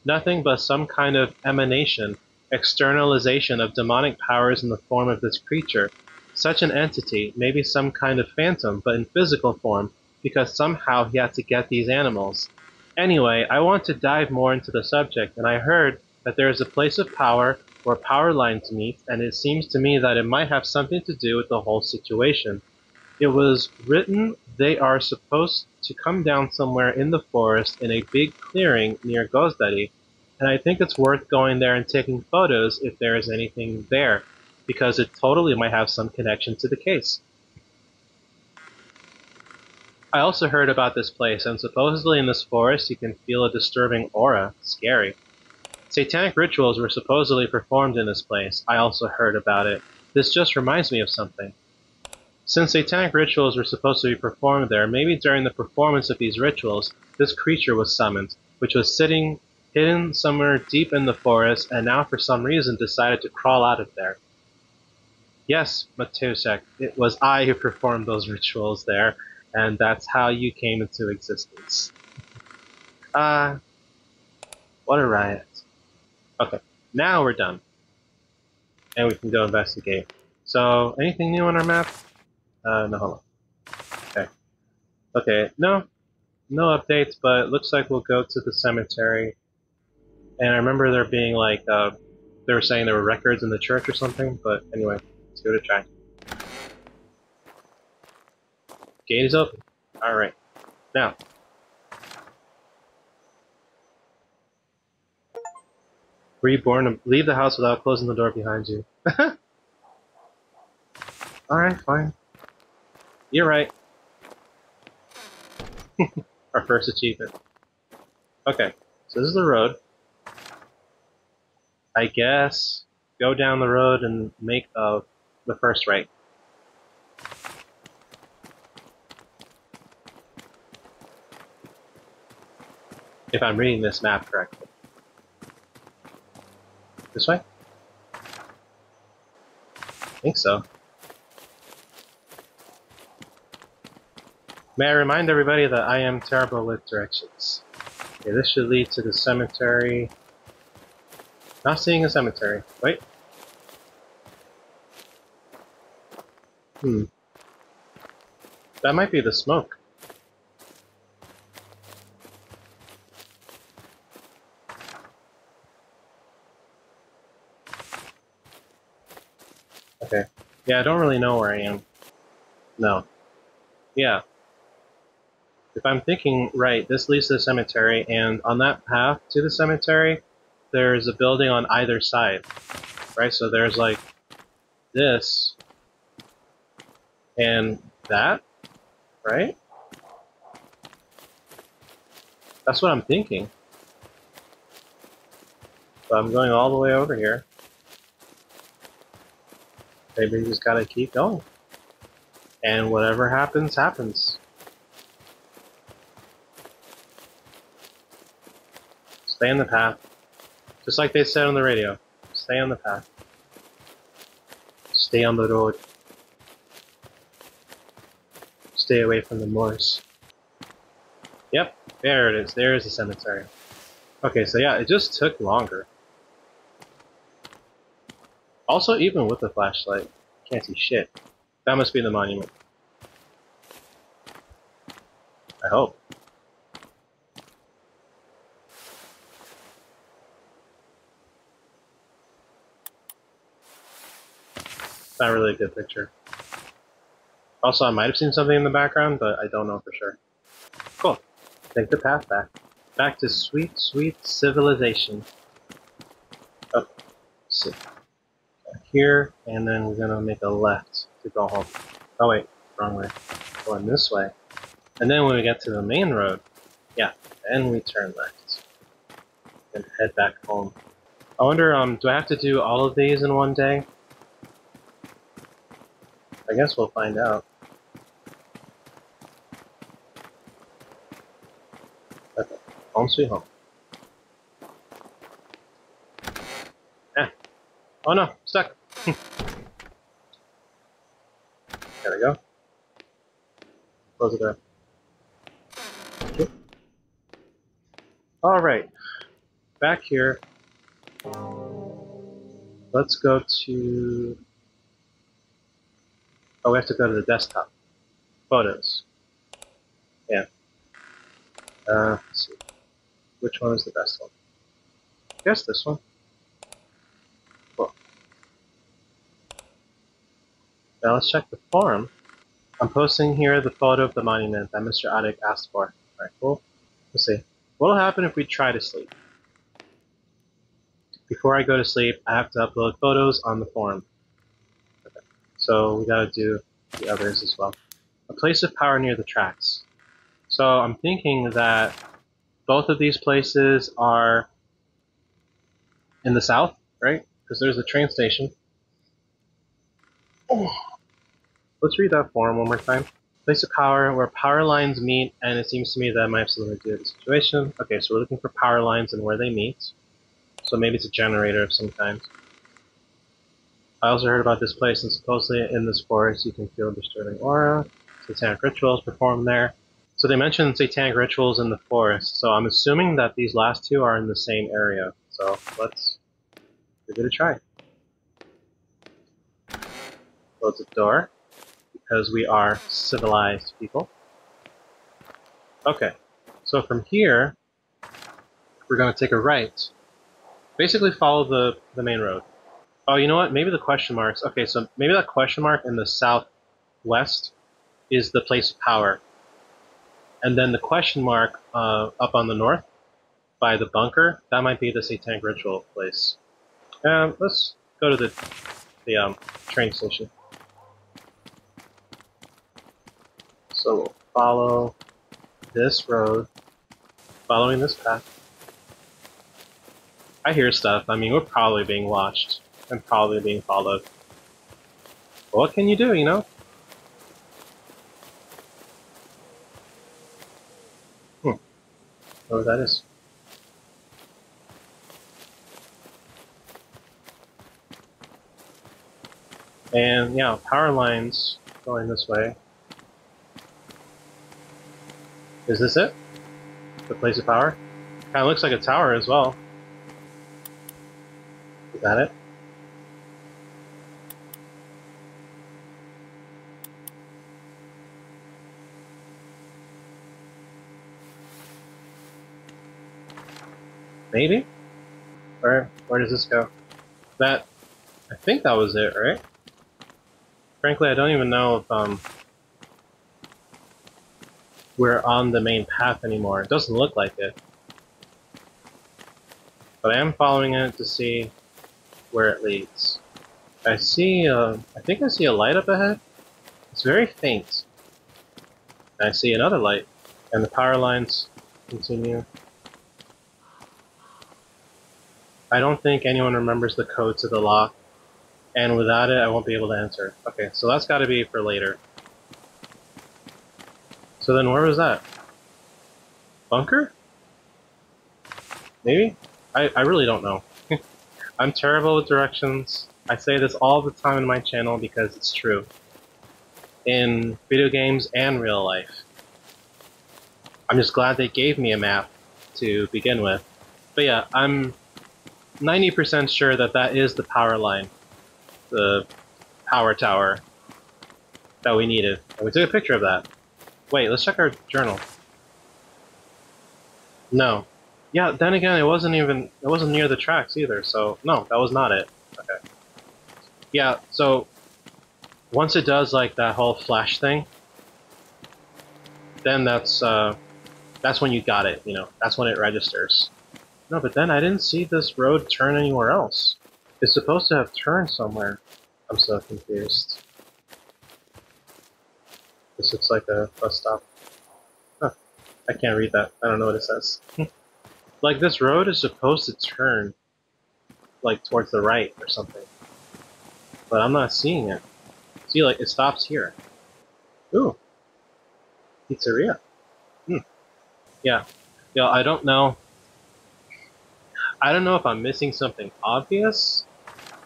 Speaker 1: Nothing but some kind of emanation, externalization of demonic powers in the form of this creature. Such an entity, maybe some kind of phantom, but in physical form, because somehow he had to get these animals. Anyway, I want to dive more into the subject, and I heard that there is a place of power where power lines meet, and it seems to me that it might have something to do with the whole situation. It was written they are supposed to come down somewhere in the forest in a big clearing near GOZDARY, and I think it's worth going there and taking photos if there is anything there, because it totally might have some connection to the case. I also heard about this place, and supposedly in this forest you can feel a disturbing aura. Scary. Satanic rituals were supposedly performed in this place. I also heard about it. This just reminds me of something. Since satanic rituals were supposed to be performed there, maybe during the performance of these rituals, this creature was summoned, which was sitting hidden somewhere deep in the forest, and now for some reason decided to crawl out of there. Yes, Mateuszek, it was I who performed those rituals there, and that's how you came into existence. What a riot. Okay, now we're done. And we can go investigate. So, anything new on our map? No, hold on. Okay. Okay, no updates, but it looks like we'll go to the cemetery. And I remember there being like, they were saying there were records in the church or something, but anyway, let's give it a try. Gate is open. Alright. Now. Were you born to leave the house without closing the door behind you? Alright, fine. You're right. Our first achievement. Okay, so this is the road. I guess go down the road and make the first right. If I'm reading this map correctly. This way? I think so. May I remind everybody that I am terrible with directions. Okay, this should lead to the cemetery. Not seeing a cemetery. Wait. That might be the smoke. Okay. Yeah, I don't really know where I am. No. Yeah. If I'm thinking right, this leads to the cemetery, and on that path to the cemetery, there's a building on either side. Right? So there's like this and that, right? That's what I'm thinking. So I'm going all the way over here. Maybe we just gotta keep going. And whatever happens, happens. Stay on the path. Just like they said on the radio. Stay on the path. Stay on the road. Stay away from the moors. Yep, there it is. There is the cemetery. Okay, so yeah, it just took longer. Also, even with the flashlight, can't see shit. That must be the monument. I hope. Not really a good picture. Also, I might have seen something in the background, but I don't know for sure. Cool. Take the path back. Back to sweet, sweet civilization. Oh, let's see. Here, and then we're gonna make a left to go home. Oh wait, wrong way. Going this way. And then when we get to the main road, yeah, then we turn left. And head back home. I wonder, do I have to do all of these in one day? I guess we'll find out. Okay, home sweet home. Ah. Oh no, stuck. There we go. Close the door. Okay. Alright. Back here. Let's go to... Oh, we have to go to the desktop. Photos. Yeah. Let's see. Which one is the best one? I guess this one. Cool. Now let's check the forum. I'm posting here the photo of the monument that Mr. Attic asked for. Alright, cool. Let's see. What'll happen if we try to sleep? Before I go to sleep, I have to upload photos on the forum. Okay. So we gotta do the others as well. A place of power near the tracks. So I'm thinking that both of these places are in the south, right? Because there's the train station. Oh. let's read that form one more time. Place of power where power lines meet, and it seems to me that might have something to do with the situation. Okay, so we're looking for power lines and where they meet. So maybe it's a generator of some kind. I also heard about this place, and supposedly in this forest you can feel a disturbing aura. Satanic rituals performed there. So they mentioned satanic rituals in the forest, so I'm assuming that these last two are in the same area. So let's give it a try. Close the door, because we are civilized people. Okay, so from here, we're going to take a right. Basically follow the main road. Oh, you know what? Maybe the question marks. Okay, so maybe that question mark in the southwest is the place of power. And then the question mark up on the north by the bunker, that might be the satanic ritual place. Let's go to the train station. So we'll follow this road, following this path. I hear stuff. I mean, we're probably being watched and probably being followed. But what can you do, you know? Whatever that is. And yeah, power lines going this way. Is this it? The place of power? Kinda looks like a tower as well. Is that it? Maybe? Where does this go? That, I think that was it, right? Frankly, I don't even know if we're on the main path anymore. It doesn't look like it. But I am following it to see where it leads. I see, I think I see a light up ahead. It's very faint. I see another light, and the power lines continue. I don't think anyone remembers the code to the lock, and without it I won't be able to enter. Okay, so that's gotta be for later. So then where was that? Bunker? Maybe? I really don't know. I'm terrible with directions. I say this all the time in my channel because it's true. In video games and real life. I'm just glad they gave me a map to begin with. But yeah, I'm 90% sure that that is the power line. The power tower that we needed. And we took a picture of that. Wait, let's check our journal. No. Yeah, then again, it wasn't near the tracks either, so no, that was not it. Okay. Yeah, so once it does like that whole flash thing, then that's when you got it, you know, that's when it registers. No, but then I didn't see this road turn anywhere else. It's supposed to have turned somewhere. I'm so confused. This looks like a bus stop. Huh. I can't read that. I don't know what it says. Like, this road is supposed to turn, like, towards the right or something. But I'm not seeing it. See, like, it stops here. Ooh. Pizzeria. Yeah. Yeah, I don't know. I don't know if I'm missing something obvious,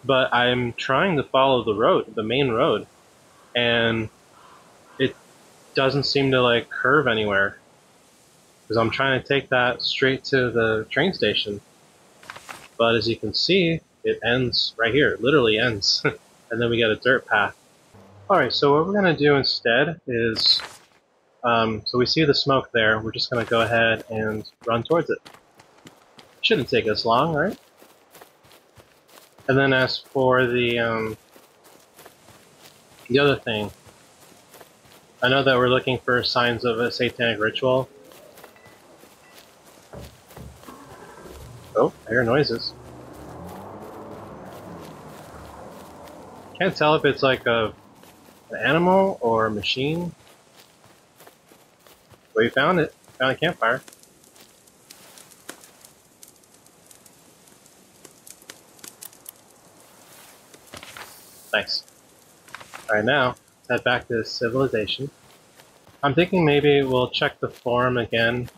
Speaker 1: but I'm trying to follow the road, the main road, and it doesn't seem to, like, curve anywhere. Because I'm trying to take that straight to the train station. But as you can see, it ends right here. It literally ends. And then we get a dirt path. Alright, so what we're going to do instead is, so we see the smoke there, we're just going to go ahead and run towards it. Shouldn't take us long, right? And then as for the other thing, I know that we're looking for signs of a satanic ritual. Oh, I hear noises. Can't tell if it's like an animal or a machine. But we found it. Found a campfire. Nice. Alright, now, head back to civilization. I'm thinking maybe we'll check the forum again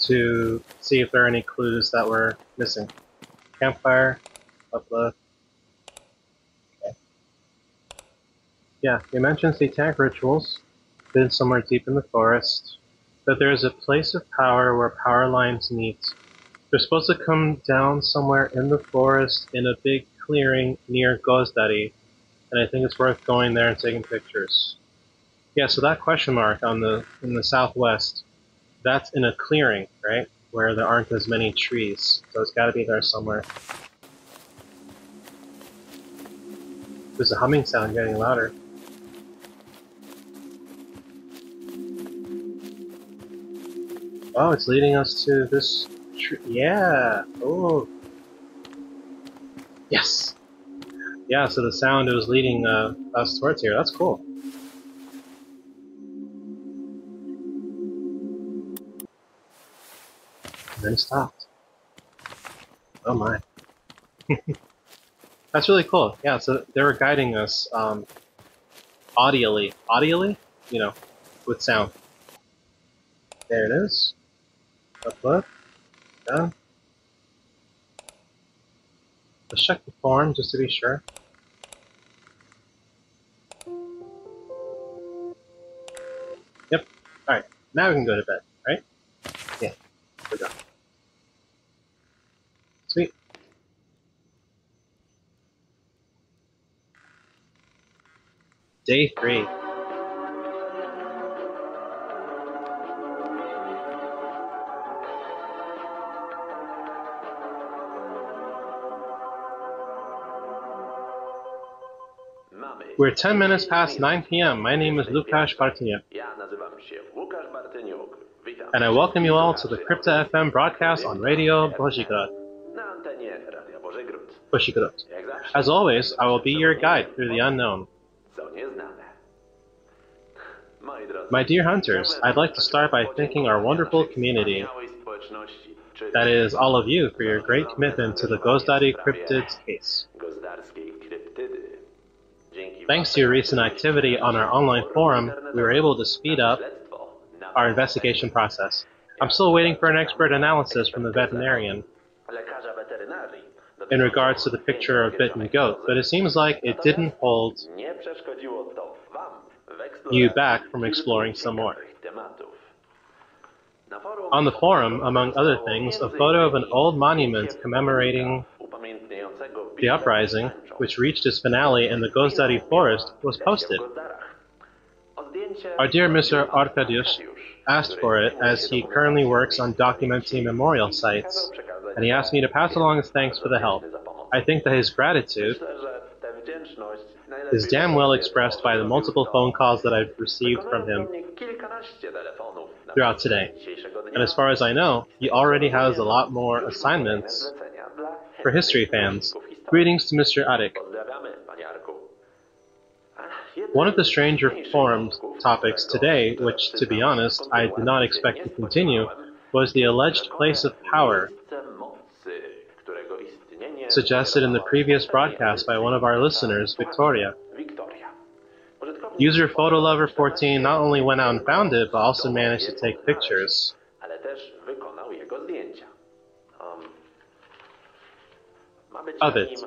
Speaker 1: to see if there are any clues that we're missing. Campfire, upload. Okay. Yeah, it mentions satanic rituals, hidden somewhere deep in the forest, that there is a place of power where power lines meet. They're supposed to come down somewhere in the forest in a big clearing near GOZDARY, and I think it's worth going there and taking pictures. Yeah, so that question mark in the southwest, that's in a clearing, right? Where there aren't as many trees. So it's gotta be there somewhere. There's a humming sound getting louder. Oh, it's leading us to this tree. Yeah! Oh! Yes! Yeah, so the sound was leading us towards here. That's cool. And then it stopped. Oh my. That's really cool. Yeah, so they were guiding us audially. Audially? You know, with sound. There it is. Upload. Done. Let's check the forum just to be sure. Yep. Alright, now we can go to bed, right? Yeah, we're done. Sweet. Day 3. We're 10 minutes past 9 p.m. My name is Łukasz Bartniuk.
Speaker 2: Ja nazywam się Łukasz Bartyniuk. Witam.
Speaker 1: And I welcome you all to the Krypta FM broadcast on Radio Bożigród.
Speaker 2: Na antenie Radia Bożygród.
Speaker 1: Bożigród.
Speaker 2: Jak zawsze.
Speaker 1: As always, I will be your guide through the unknown.
Speaker 2: Co nieznane. Moi drodzy,
Speaker 1: My dear hunters, I'd like to start by thanking our wonderful community, that is, all of you, for your great commitment to the GOZDARY CRYPTID case.
Speaker 2: Gozdarskiej kryptydy.
Speaker 1: Thanks to your recent activity on our online forum, we were able to speed up our investigation process. I'm still waiting for an expert analysis from the veterinarian in regards to the picture of bitten goat, but it seems like it didn't hold you back from exploring some more. On the forum, among other things, a photo of an old monument commemorating the uprising, which reached its finale in the GOZDARY forest, was posted. Our dear Mr. Arkadiusz asked for it as he currently works on documenting memorial sites, and he asked me to pass along his thanks for the help. I think that his gratitude is damn well expressed by the multiple phone calls that I've received from him throughout today. And as far as I know, he already has a lot more assignments for history fans. Greetings to Mr. Arek. One of the stranger forum topics today, which, to be honest, I did not expect to continue, was the alleged place of power suggested in the previous broadcast by one of our listeners, Victoria. User PhotoLover14 not only went out and found it, but also managed to take pictures of it.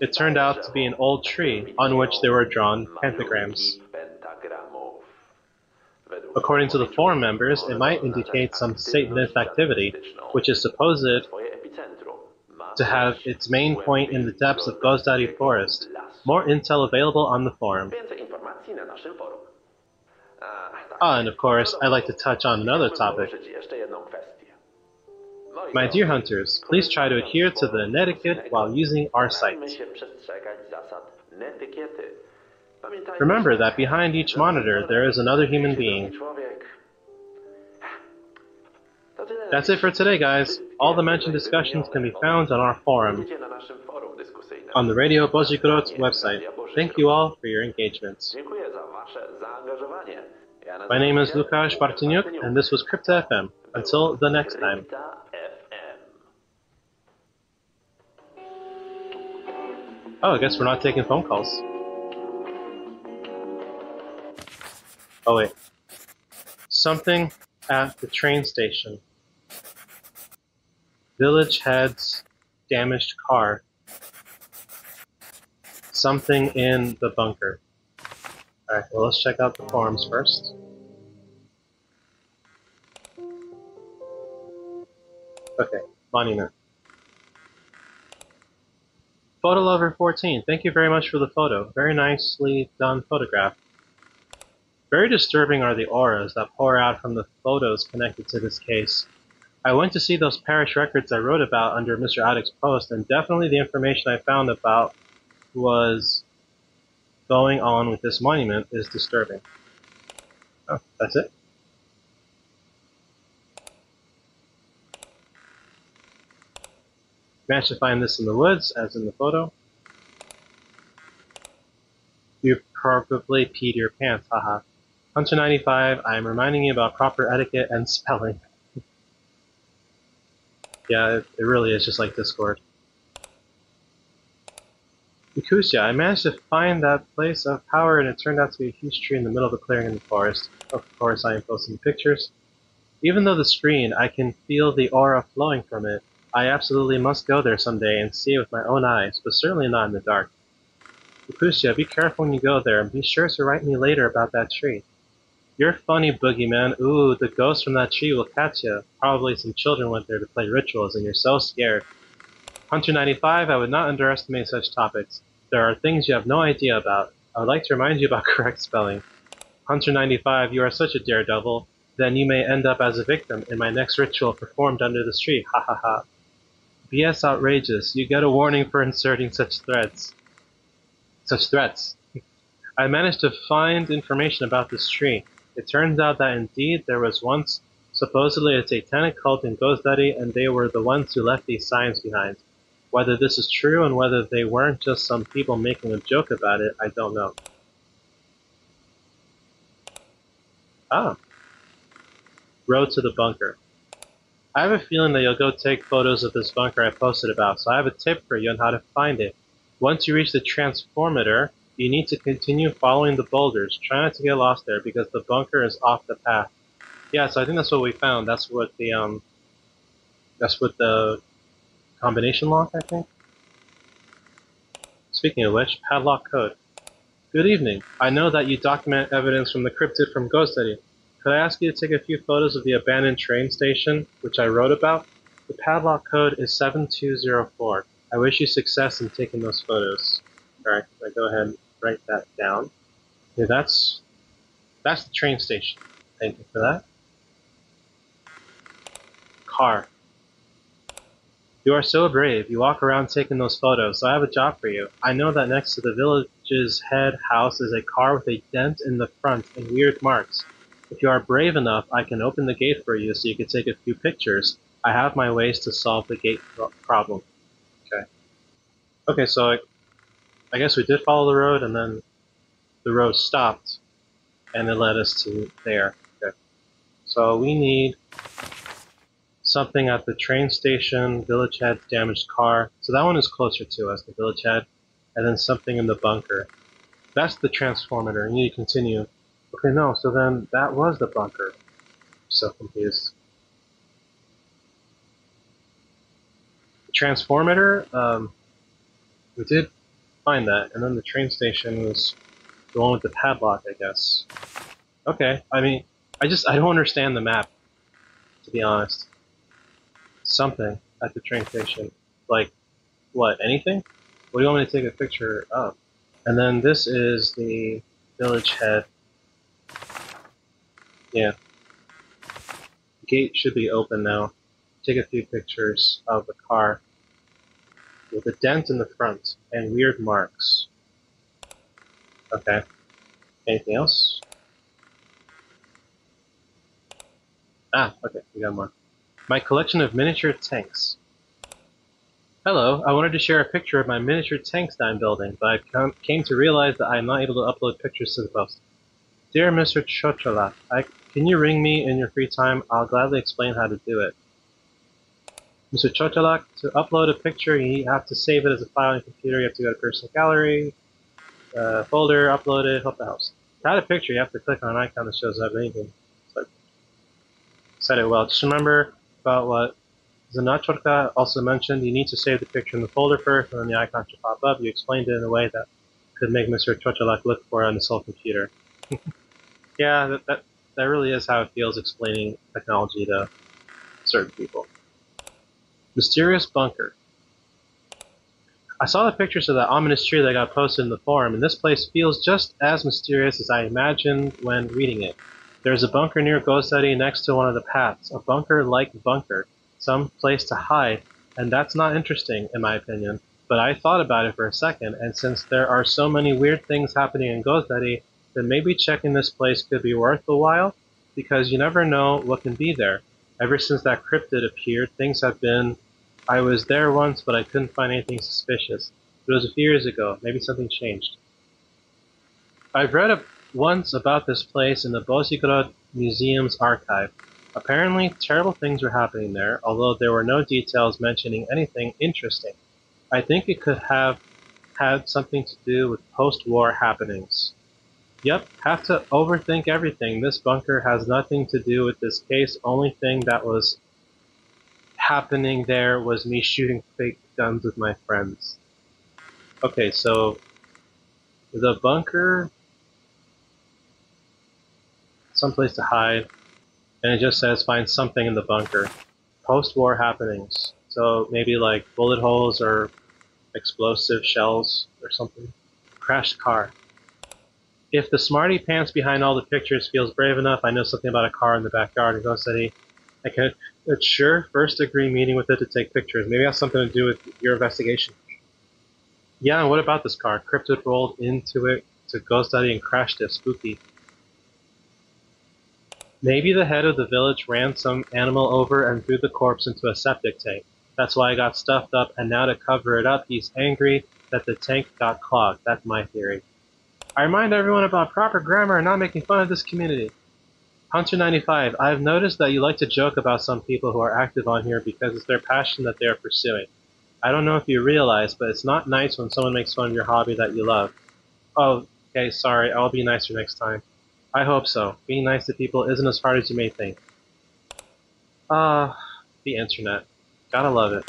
Speaker 1: It turned out to be an old tree on which there were drawn pentagrams. According to the forum members, it might indicate some Satanist activity, which is supposed to have its main point in the depths of GOZDARY forest. More intel available on the forum. And of course, I'd like to touch on another topic. My dear hunters, please try to adhere to the netiquette while using our site. Remember that behind each monitor there is another human being. That's it for today, guys. All the mentioned discussions can be found on our forum on the Radio Bożygród website. Thank you all for your engagement. My name is Łukasz Bartniuk, and this was Krypta FM. Until the next time. Oh, I guess we're not taking phone calls. Oh wait. Something at the train station. Village head's damaged car. Something in the bunker. Alright, well let's check out the forums first. Okay, monument. Photo Lover 14, thank you very much for the photo. Very nicely done photograph. Very disturbing are the auras that pour out from the photos connected to this case. I went to see those parish records I wrote about under Mr. Addick's post, and definitely the information I found about was going on with this monument is disturbing. Oh, that's it? Managed to find this in the woods, as in the photo. You probably peed your pants, haha. Hunter 95, I am reminding you about proper etiquette and spelling. Yeah, it really is just like Discord. Yakutia, I managed to find that place of power and it turned out to be a huge tree in the middle of a clearing in the forest. Of course, I am posting pictures. Even though the screen, I can feel the aura flowing from it. I absolutely must go there someday and see it with my own eyes, but certainly not in the dark. Yakutia, be careful when you go there and be sure to write me later about that tree. You're funny, boogeyman. Ooh, the ghost from that tree will catch you. Probably some children went there to play rituals and you're so scared. Hunter 95, I would not underestimate such topics. There are things you have no idea about. I would like to remind you about correct spelling. Hunter 95, you are such a daredevil. Then you may end up as a victim in my next ritual performed under this tree. Ha ha ha. BS outrageous. You get a warning for inserting such threats. I managed to find information about this tree. It turns out that indeed there was once supposedly a satanic cult in GOZDARY and they were the ones who left these signs behind. Whether this is true and whether they weren't just some people making a joke about it, I don't know. Ah. Road to the bunker. I have a feeling that you'll go take photos of this bunker I posted about, so I have a tip for you on how to find it. Once you reach the transformator, you need to continue following the boulders. Try not to get lost there because the bunker is off the path. Yeah, so I think that's what we found. That's what the combination lock, I think. Speaking of which, padlock code. Good evening. I know that you document evidence from the cryptid from GOZDARY. Could I ask you to take a few photos of the abandoned train station, which I wrote about? The padlock code is 7204. I wish you success in taking those photos. Alright, I go ahead and write that down. Okay, that's the train station. Thank you for that. Car. You are so brave. You walk around taking those photos, so I have a job for you. I know that next to the village's head house is a car with a dent in the front and weird marks. If you are brave enough, I can open the gate for you so you can take a few pictures. I have my ways to solve the gate problem. Okay. Okay, so I guess we did follow the road and then the road stopped and it led us to there. Okay. So we need something at the train station, village head, damaged car. So that one is closer to us, the village head. And then something in the bunker. That's the transformator. You need to continue. Okay, no, so then that was the bunker. I'm so confused. The transformator, we did find that. And then the train station was the one with the padlock, I guess. Okay, I mean, I don't understand the map, to be honest. Something at the train station. Like, what, anything? What do you want me to take a picture of? And then this is the village head. Yeah. The gate should be open now. Take a few pictures of the car with a dent in the front and weird marks. Okay. Anything else? Ah, okay, we got more. My collection of miniature tanks. Hello, I wanted to share a picture of my miniature tanks that I'm building, but I came to realize that I am not able to upload pictures to the post. Dear Mr. Chocholak, can you ring me in your free time? I'll gladly explain how to do it. Mr. Chocholak, to upload a picture, you have to save it as a file on your computer. You have to go to personal gallery, folder, upload it, help the house. To add a picture, you have to click on an icon that shows up anything. So said it well. Just remember about what Zanachorka also mentioned. You need to save the picture in the folder first, and then the icon should pop up. You explained it in a way that could make Mr. Chocholak look for it on his whole computer. Yeah, that really is how it feels explaining technology to certain people. Mysterious bunker. I saw the pictures of that ominous tree that got posted in the forum, and this place feels just as mysterious as I imagined when reading it. There's a bunker near GOZDARY next to one of the paths, a bunker-like bunker, some place to hide, and that's not interesting, in my opinion. But I thought about it for a second, and since there are so many weird things happening in GOZDARY, then maybe checking this place could be worth a while, because you never know what can be there. Ever since that CRYPTID appeared, things have been... I was there once, but I couldn't find anything suspicious. It was a few years ago. Maybe something changed. I've read once about this place in the Bozigrod Museum's archive. Apparently, terrible things were happening there, although there were no details mentioning anything interesting. I think it could have had something to do with post-war happenings. Yep, have to overthink everything. This bunker has nothing to do with this case. Only thing that was happening there was me shooting fake guns with my friends. Okay, so the bunker, someplace to hide, and it just says find something in the bunker. Post-war happenings. So maybe like bullet holes or explosive shells or something. Crashed car. If the smarty pants behind all the pictures feels brave enough, I know something about a car in the backyard in Ghost City. I could sure first degree meeting with it to take pictures. Maybe it has something to do with your investigation. Yeah, and what about this car? Kryptid rolled into it to GOZDARY and crashed it. Spooky. Maybe the head of the village ran some animal over and threw the corpse into a septic tank. That's why it got stuffed up, and now to cover it up, he's angry that the tank got clogged. That's my theory. I remind everyone about proper grammar and not making fun of this community. Hunter95, I've noticed that you like to joke about some people who are active on here because it's their passion that they are pursuing. I don't know if you realize, but it's not nice when someone makes fun of your hobby that you love. Oh, okay, sorry, I'll be nicer next time. I hope so. Being nice to people isn't as hard as you may think. The internet. Gotta love it.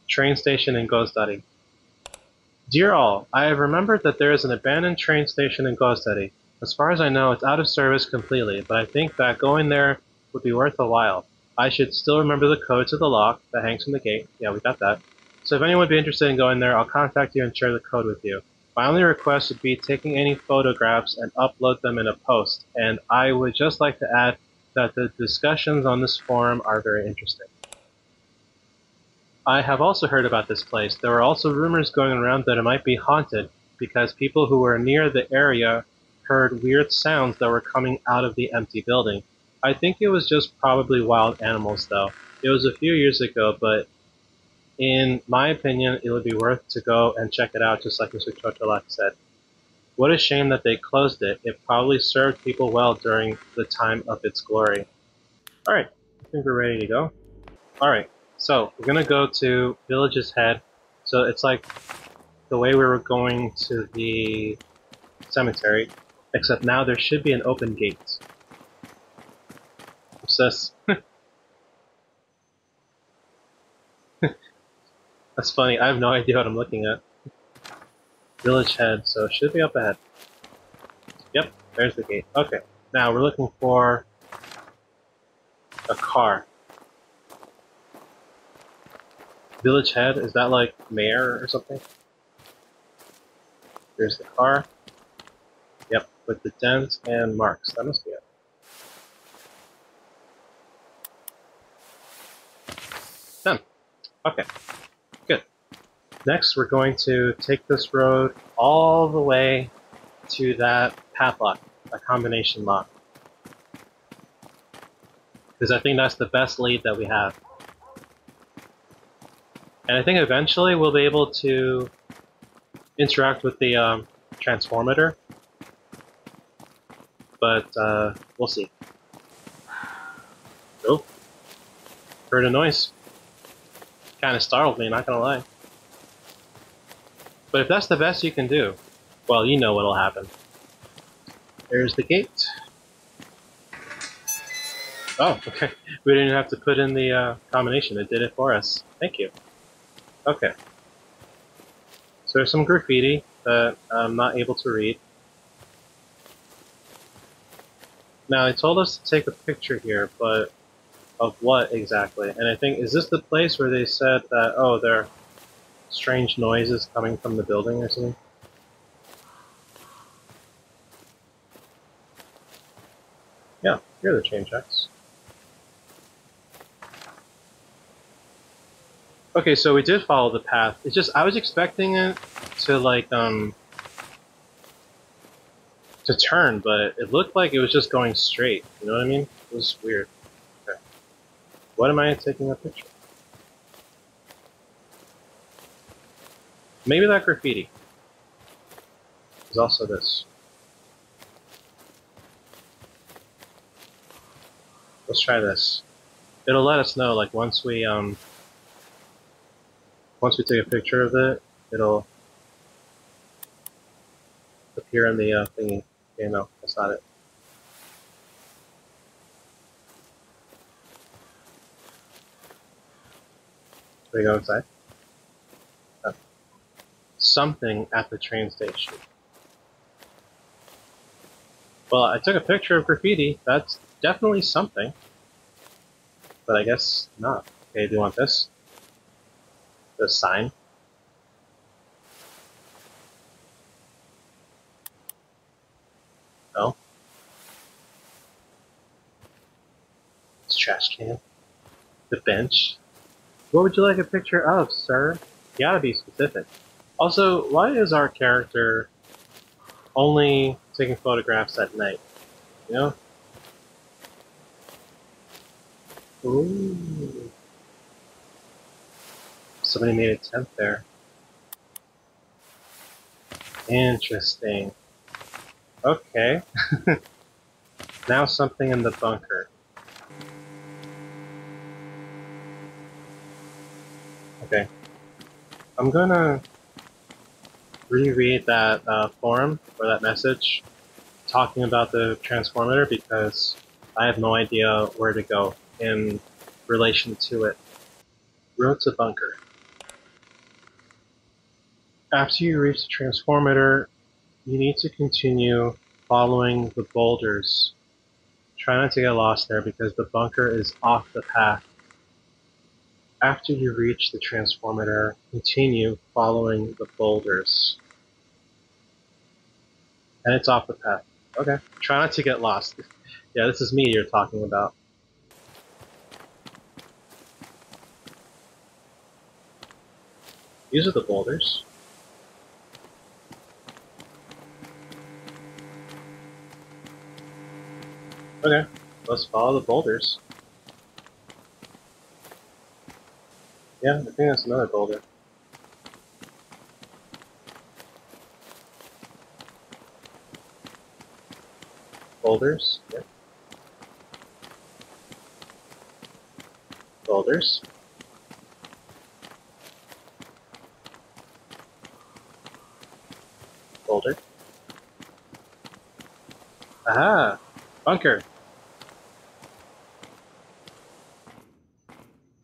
Speaker 1: Train station in GOZDARY. Dear all, I have remembered that there is an abandoned train station in GOZDARY. As far as I know, it's out of service completely, but I think that going there would be worth a while. I should still remember the code to the lock that hangs from the gate. Yeah, we got that. So if anyone would be interested in going there, I'll contact you and share the code with you. My only request would be taking any photographs and upload them in a post, and I would just like to add that the discussions on this forum are very interesting. I have also heard about this place. There were also rumors going around that it might be haunted because people who were near the area heard weird sounds that were coming out of the empty building. I think it was just probably wild animals though. It was a few years ago, but in my opinion, it would be worth to go and check it out, just like Mr. Chocholak said. What a shame that they closed it. It probably served people well during the time of its glory. Alright, I think we're ready to go. Alright, so we're gonna go to Village's Head. So it's like the way we were going to the cemetery, except now there should be an open gate. What's this? That's funny, I have no idea what I'm looking at. Village Head, so it should be up ahead. Yep, there's the gate. Okay, now we're looking for a car. Village Head, is that like mayor or something? There's the car. Yep, with the dents and marks. That must be it. Done. Okay, good. Next, we're going to take this road all the way to that padlock, a combination lock. Because I think that's the best lead that we have. And I think eventually we'll be able to interact with the transformator. But we'll see. Oh, heard a noise. Kind of startled me, not gonna lie. But if that's the best you can do, Well, you know what'll happen. There's the gate. Oh, okay. We didn't have to put in the combination. It did it for us. Thank you. Okay. So there's some graffiti that I'm not able to read. Now, it told us to take a picture here, but of what exactly? And I think, is this the place where they said that, oh, there are strange noises coming from the building or something? Yeah, here are the train tracks. Okay, so we did follow the path. It's just, I was expecting it to, like, to turn, but it looked like it was just going straight. You know what I mean? It was weird. Okay. What am I taking a picture? Maybe that graffiti. There's also this. Let's try this. It'll let us know, like, once we take a picture of it, it'll appear in the thingy. Okay, no, that's not it. Should we go inside? Oh. Something at the train station. Well, I took a picture of graffiti. That's definitely something. But I guess not. Okay, do you want this? The sign? No? It's trash can? The bench? What would you like a picture of, sir? You gotta be specific. Also, why is our character only taking photographs at night? You know? Ooh. Somebody made a tent there. Interesting. Okay. Now something in the bunker. Okay. I'm gonna reread that forum, or that message, talking about the transformator, because I have no idea where to go in relation to it. Road to bunker. After you reach the transformator, you need to continue following the boulders. Try not to get lost there because the bunker is off the path. After you reach the transformator, continue following the boulders. And it's off the path. Okay. Try not to get lost. Yeah, this is me you're talking about. These are the boulders. Okay, let's follow the boulders. Yeah, I think that's another boulder. Boulders? Yeah. Boulders. Boulder. Aha! Bunker!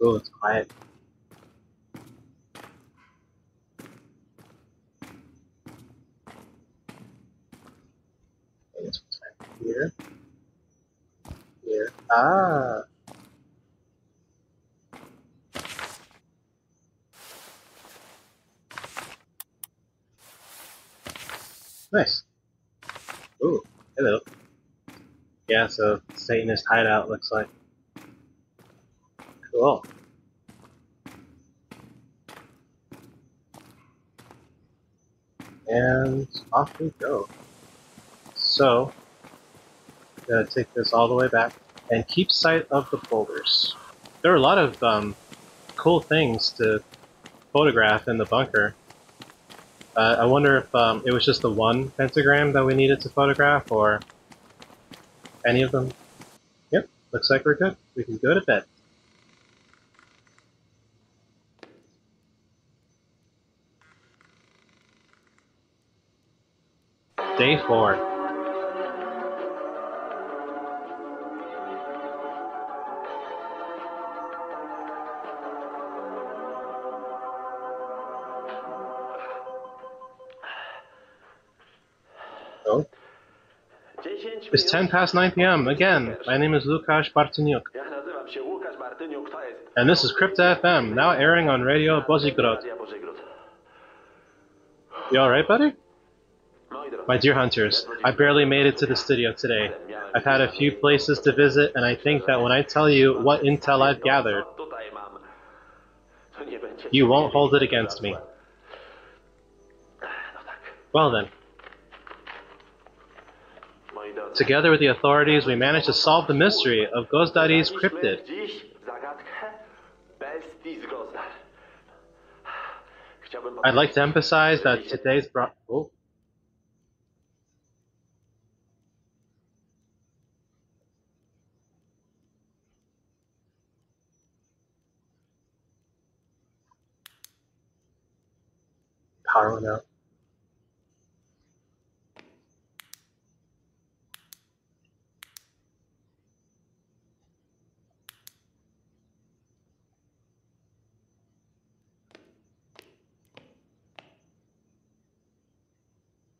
Speaker 1: Oh, it's quiet. I guess what's right here. Here. Ah! Nice. Ooh, hello. Yeah, so Satanist hideout looks like. Cool. And off we go. So, gonna take this all the way back and keep sight of the boulders. There are a lot of cool things to photograph in the bunker. I wonder if it was just the one pentagram that we needed to photograph, or any of them. Yep, looks like we're good. We can go to bed. Day 4. Oh.
Speaker 2: 10
Speaker 1: It's 10 past 9 p.m. again. My name is Łukasz Bartoniuk.
Speaker 2: Ja nazywam się Łukasz Bartyniuk, to jest...
Speaker 1: And this is Krypta FM, now airing on Radio Bozigrod.
Speaker 2: Radia Bożygród.
Speaker 1: You alright, buddy?
Speaker 2: Moi drodzy,
Speaker 1: My dear hunters, I barely made it to the studio today. I've had a few places to visit, and I think that when I tell you what intel I've gathered,
Speaker 2: to, co tutaj mam, to nie będziecie
Speaker 1: you won't
Speaker 2: mieli
Speaker 1: hold it
Speaker 2: nic
Speaker 1: against
Speaker 2: za
Speaker 1: me.
Speaker 2: złe. No tak,
Speaker 1: Well then,
Speaker 2: moi drodzy.
Speaker 1: together with the authorities, we managed to solve the mystery of GOZDARY's CRYPTID.
Speaker 2: Dziś zagadkę bestii z Gozdar. Chciałbym
Speaker 1: I'd like to emphasize that today's Oh. Power went out.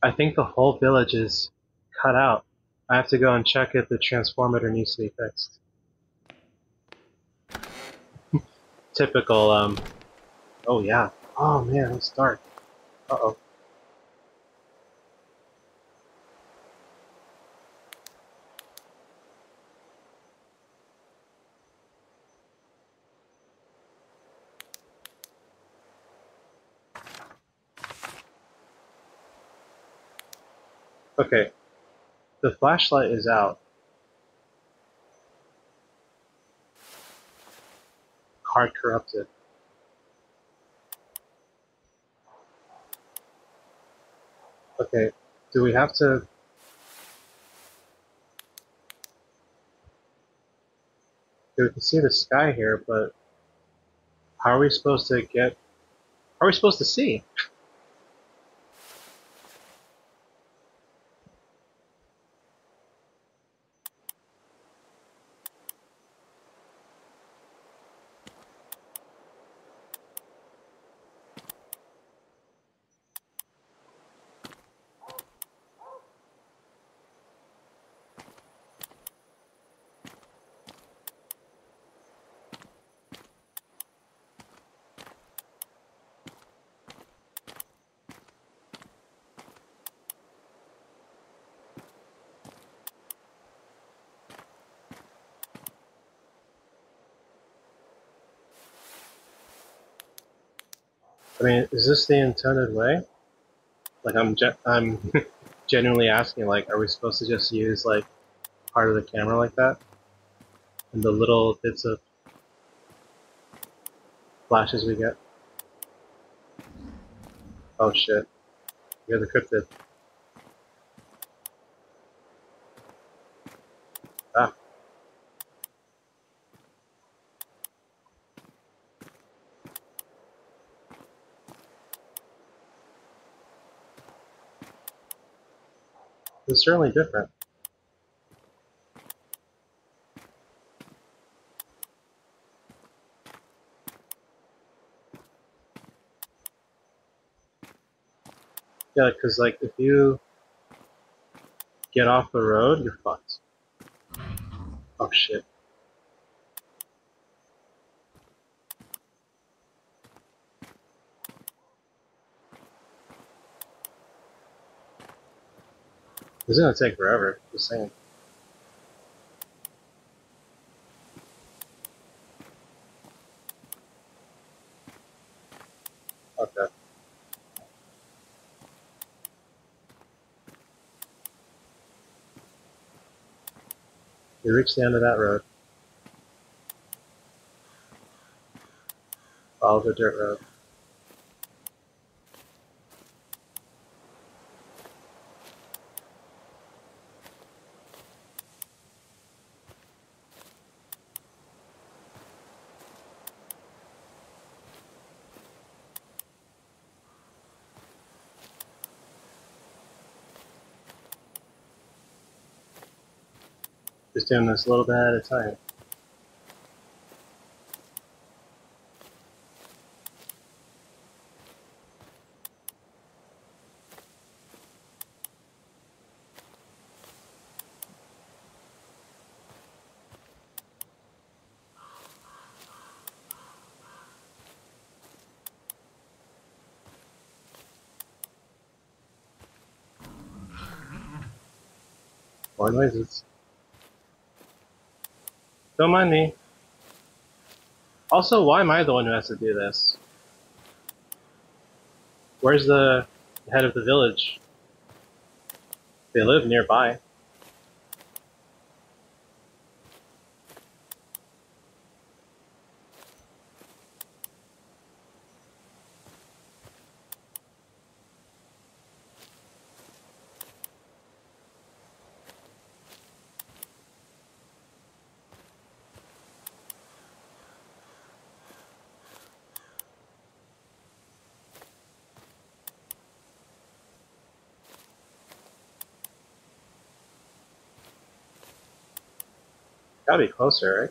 Speaker 1: I think the whole village is cut out. I have to go and check if the transformator needs to be fixed. Typical, oh yeah. Oh man, it's dark. Uh-oh. Okay. The flashlight is out. Card corrupted. Okay, do we have to... We can see the sky here, but how are we supposed to get... How are we supposed to see? I mean, is this the intended way? Like, I'm genuinely asking, like, are we supposed to just use, like, part of the camera like that? And the little bits of flashes we get? Oh shit. You're the cryptid. Ah. It's certainly different. Yeah, because, like, if you get off the road, you're fucked. Oh shit. This is gonna take forever, just saying. Okay. We reached the end of that road. Follow the dirt road. Just doing this a little bit at a time. More noises. Don't mind me. Also, why am I the one who has to do this? Where's the head of the village? They live nearby. Gotta be closer, right?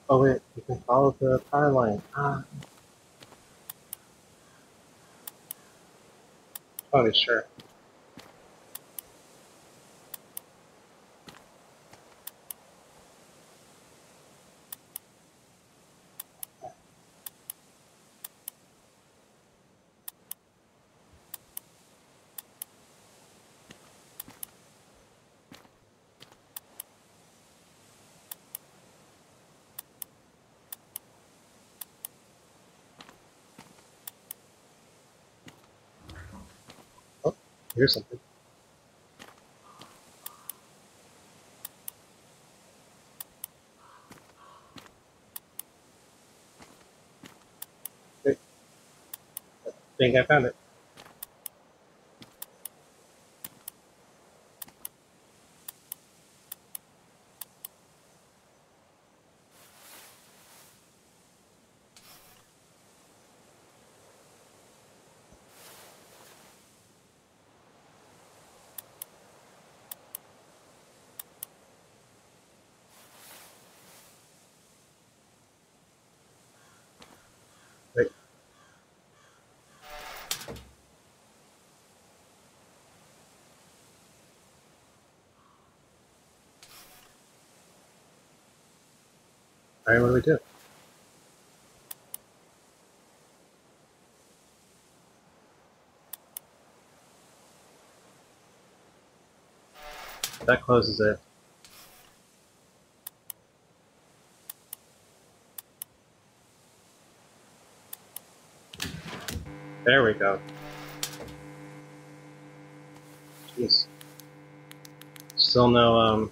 Speaker 1: Oh wait, you can follow the power line. Ah, probably sure. Oh, here's something. Wait, I think I found it. Wait. Alright, what do we do? That closes it. There we go. Jeez. Still no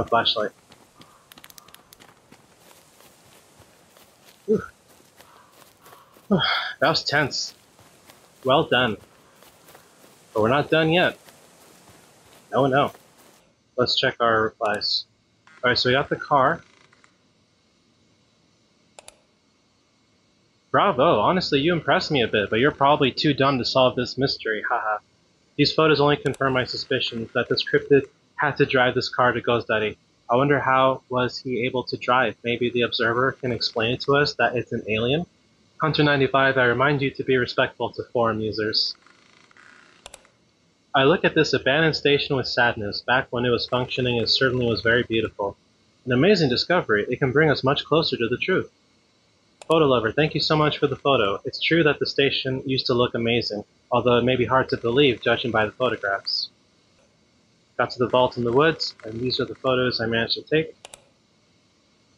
Speaker 1: flashlight. Whew. That was tense. Well done. But we're not done yet. Oh no. Let's check our replies. Alright, so we got the car. Bravo, honestly you impressed me a bit, but you're probably too dumb to solve this mystery, haha. These photos only confirm my suspicions that this cryptid had to drive this car to GOZDARY. I wonder how was he able to drive? Maybe the observer can explain it to us that it's an alien? Hunter95, I remind you to be respectful to forum users. I look at this abandoned station with sadness. Back when it was functioning, it certainly was very beautiful. An amazing discovery. It can bring us much closer to the truth. Photo lover, thank you so much for the photo. It's true that the station used to look amazing, although it may be hard to believe judging by the photographs. Got to the vault in the woods, and these are the photos I managed to take.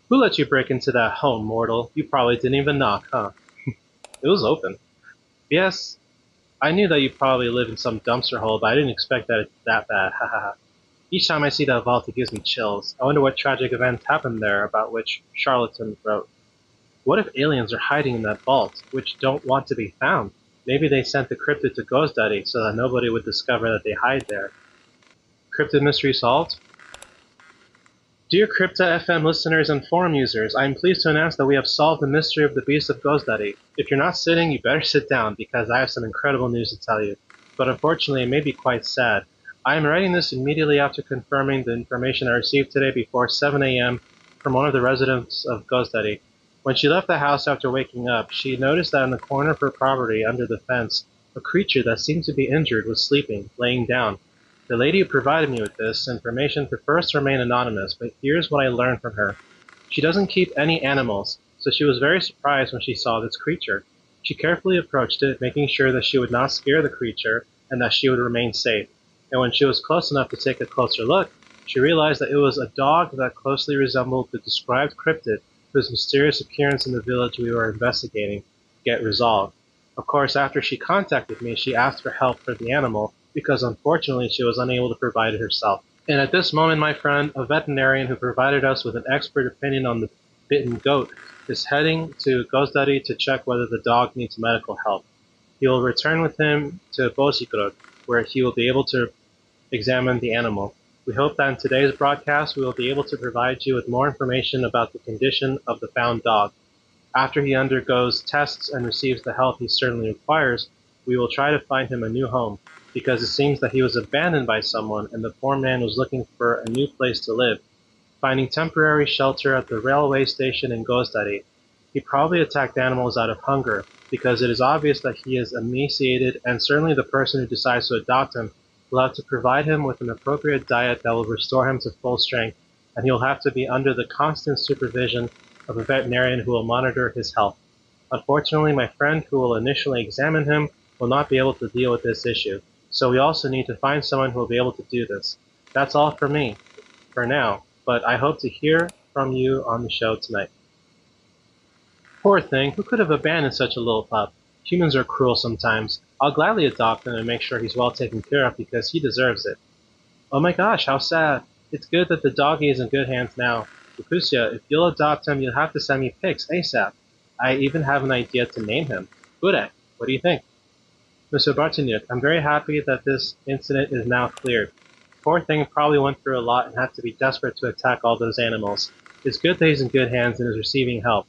Speaker 1: Who let you break into that home, mortal? You probably didn't even knock, huh? It was open. Yes, I knew that you probably live in some dumpster hole, but I didn't expect that it's that bad. Hahaha. Each time I see that vault, it gives me chills. I wonder what tragic event happened there about which Charlatan wrote. What if aliens are hiding in that vault, which don't want to be found? Maybe they sent the cryptid to GOZDARY so that nobody would discover that they hide there. Cryptid mystery solved? Dear Krypta FM listeners and forum users, I am pleased to announce that we have solved the mystery of the Beast of GOZDARY. If you're not sitting, you better sit down, because I have some incredible news to tell you. But unfortunately, it may be quite sad. I am writing this immediately after confirming the information I received today before 7 a.m. from one of the residents of GOZDARY. When she left the house after waking up, she noticed that in the corner of her property, under the fence, a creature that seemed to be injured was sleeping, laying down. The lady who provided me with this information prefers to remain anonymous, but here's what I learned from her. She doesn't keep any animals, so she was very surprised when she saw this creature. She carefully approached it, making sure that she would not scare the creature and that she would remain safe. And when she was close enough to take a closer look, she realized that it was a dog that closely resembled the described cryptid whose mysterious appearance in the village we were investigating get resolved. Of course, after she contacted me, she asked for help for the animal because unfortunately she was unable to provide it herself. And at this moment, my friend, a veterinarian who provided us with an expert opinion on the bitten goat, is heading to GOZDARY to check whether the dog needs medical help. He will return with him to Bosigrod, where he will be able to examine the animal. We hope that in today's broadcast we will be able to provide you with more information about the condition of the found dog. After he undergoes tests and receives the help he certainly requires, we will try to find him a new home, because it seems that he was abandoned by someone and the poor man was looking for a new place to live. Finding temporary shelter at the railway station in GOZDARY, he probably attacked animals out of hunger, because it is obvious that he is emaciated, and certainly the person who decides to adopt him will have to provide him with an appropriate diet that will restore him to full strength, and he will have to be under the constant supervision of a veterinarian who will monitor his health. Unfortunately, my friend who will initially examine him will not be able to deal with this issue, so we also need to find someone who will be able to do this. That's all for me, for now, but I hope to hear from you on the show tonight. Poor thing, who could have abandoned such a little pup? Humans are cruel sometimes. I'll gladly adopt him and make sure he's well taken care of because he deserves it. Oh my gosh, how sad. It's good that the doggy is in good hands now. Lucusia, if you'll adopt him, you'll have to send me pics ASAP. I even have an idea to name him. Budek, what do you think? Mr. Bartiniuk, I'm very happy that this incident is now cleared. Poor thing probably went through a lot and had to be desperate to attack all those animals. It's good that he's in good hands and is receiving help.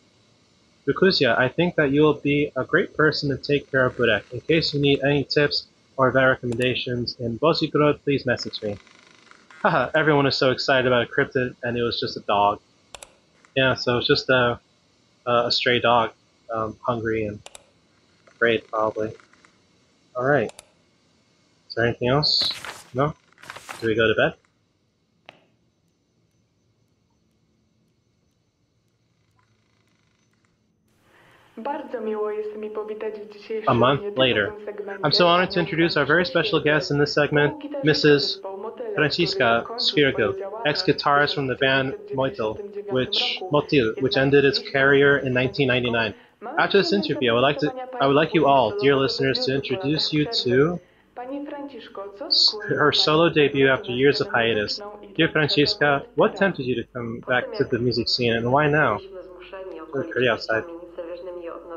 Speaker 1: Lucusia, I think that you will be a great person to take care of Budek. In case you need any tips or recommendations in Bosigrod, please message me. Haha, everyone is so excited about a cryptid and it was just a dog. Yeah, so it's just a stray dog, hungry and afraid probably. Alright. Is there anything else? No? Do we go to bed? A month later. I'm so honored to introduce our very special guest in this segment, Mrs. Francisca Svirgil, ex-guitarist from the band Motil, which ended its career in 1999. After this interview, I would like you all, dear listeners, to introduce you to her solo debut after years of hiatus. Dear Francisca, what tempted you to come back to the music scene, and why now? It's pretty outside.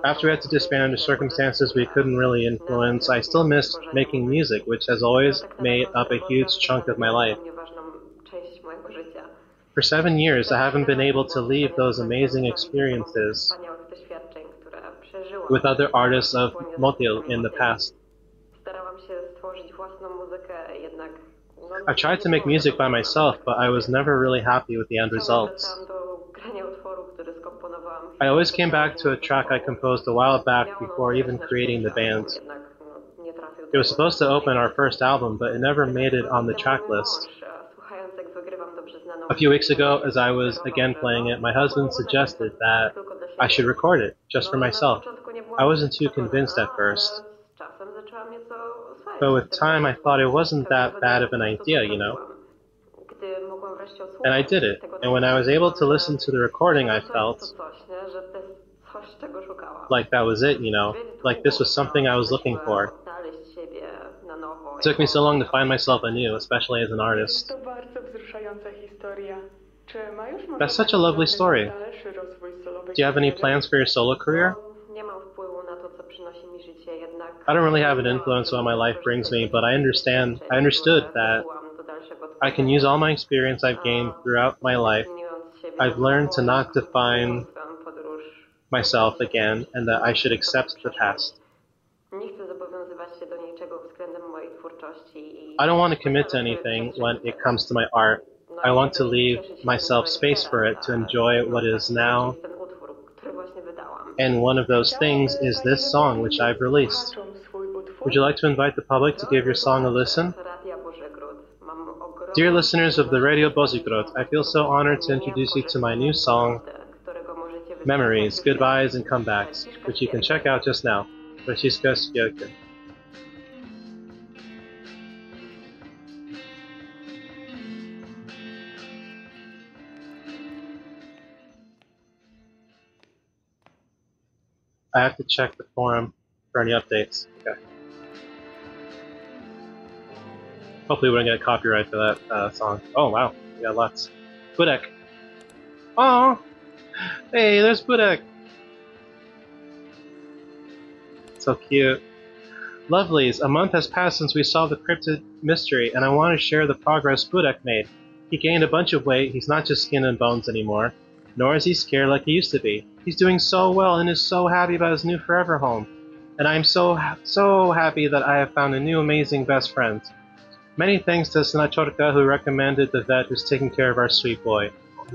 Speaker 1: After we had to disband under circumstances we couldn't really influence, I still missed making music, which has always made up a huge chunk of my life. For 7 years, I haven't been able to leave those amazing experiences with other artists of Motil in the past. I tried to make music by myself, but I was never really happy with the end results. I always came back to a track I composed a while back before even creating the band. It was supposed to open our first album, but it never made it on the track list. A few weeks ago, as I was again playing it, my husband suggested that I should record it, just for myself. I wasn't too convinced at first. But with time, I thought it wasn't that bad of an idea, you know? And I did it, and when I was able to listen to the recording, I felt like that was it, you know? Like this was something I was looking for. took me so long to find myself anew, especially as an artist.
Speaker 5: To bardzo wzruszająca historia. Czy ma już może
Speaker 1: That's such a
Speaker 5: pani
Speaker 1: lovely
Speaker 5: plany
Speaker 1: story.
Speaker 5: na dalszy rozwój solowej
Speaker 1: Do you have any
Speaker 5: kariery?
Speaker 1: plans for your solo career?
Speaker 6: Nie mam wpływu na to, co przynosi mi życie, jednak...
Speaker 1: I don't really have an influence on what my life brings me, but I understood that I can use all my experience I've gained throughout my life. I've learned to not define myself again, and that I should accept the past.
Speaker 6: Nie chcę zobowiązywać się do niczego względem mojej twórczości i...
Speaker 1: I don't want to commit to anything when it comes to my art. I want to leave myself space for it to enjoy what is now, and one of those things is this song which I've released. Would you like to invite the public to give your song a listen? Dear listeners of the Radio Bozigrod, I feel so honored to introduce you to my new song, Memories, Goodbyes, and Comebacks, which you can check out just now. Franciska Spioke. I have to check the forum for any updates. Okay. Hopefully we don't get copyright for that song. Oh wow, we got lots. Budek. Oh, hey, there's Budek. So cute. Lovelies, a month has passed since we solved the cryptid mystery, and I want to share the progress Budek made. He gained a bunch of weight, he's not just skin and bones anymore, nor is he scared like he used to be. He's doing so well and is so happy about his new forever home. And I'm so happy that I have found a new amazing best friend. Many thanks to Snachorka who recommended the vet who's taking care of our sweet boy. Oh,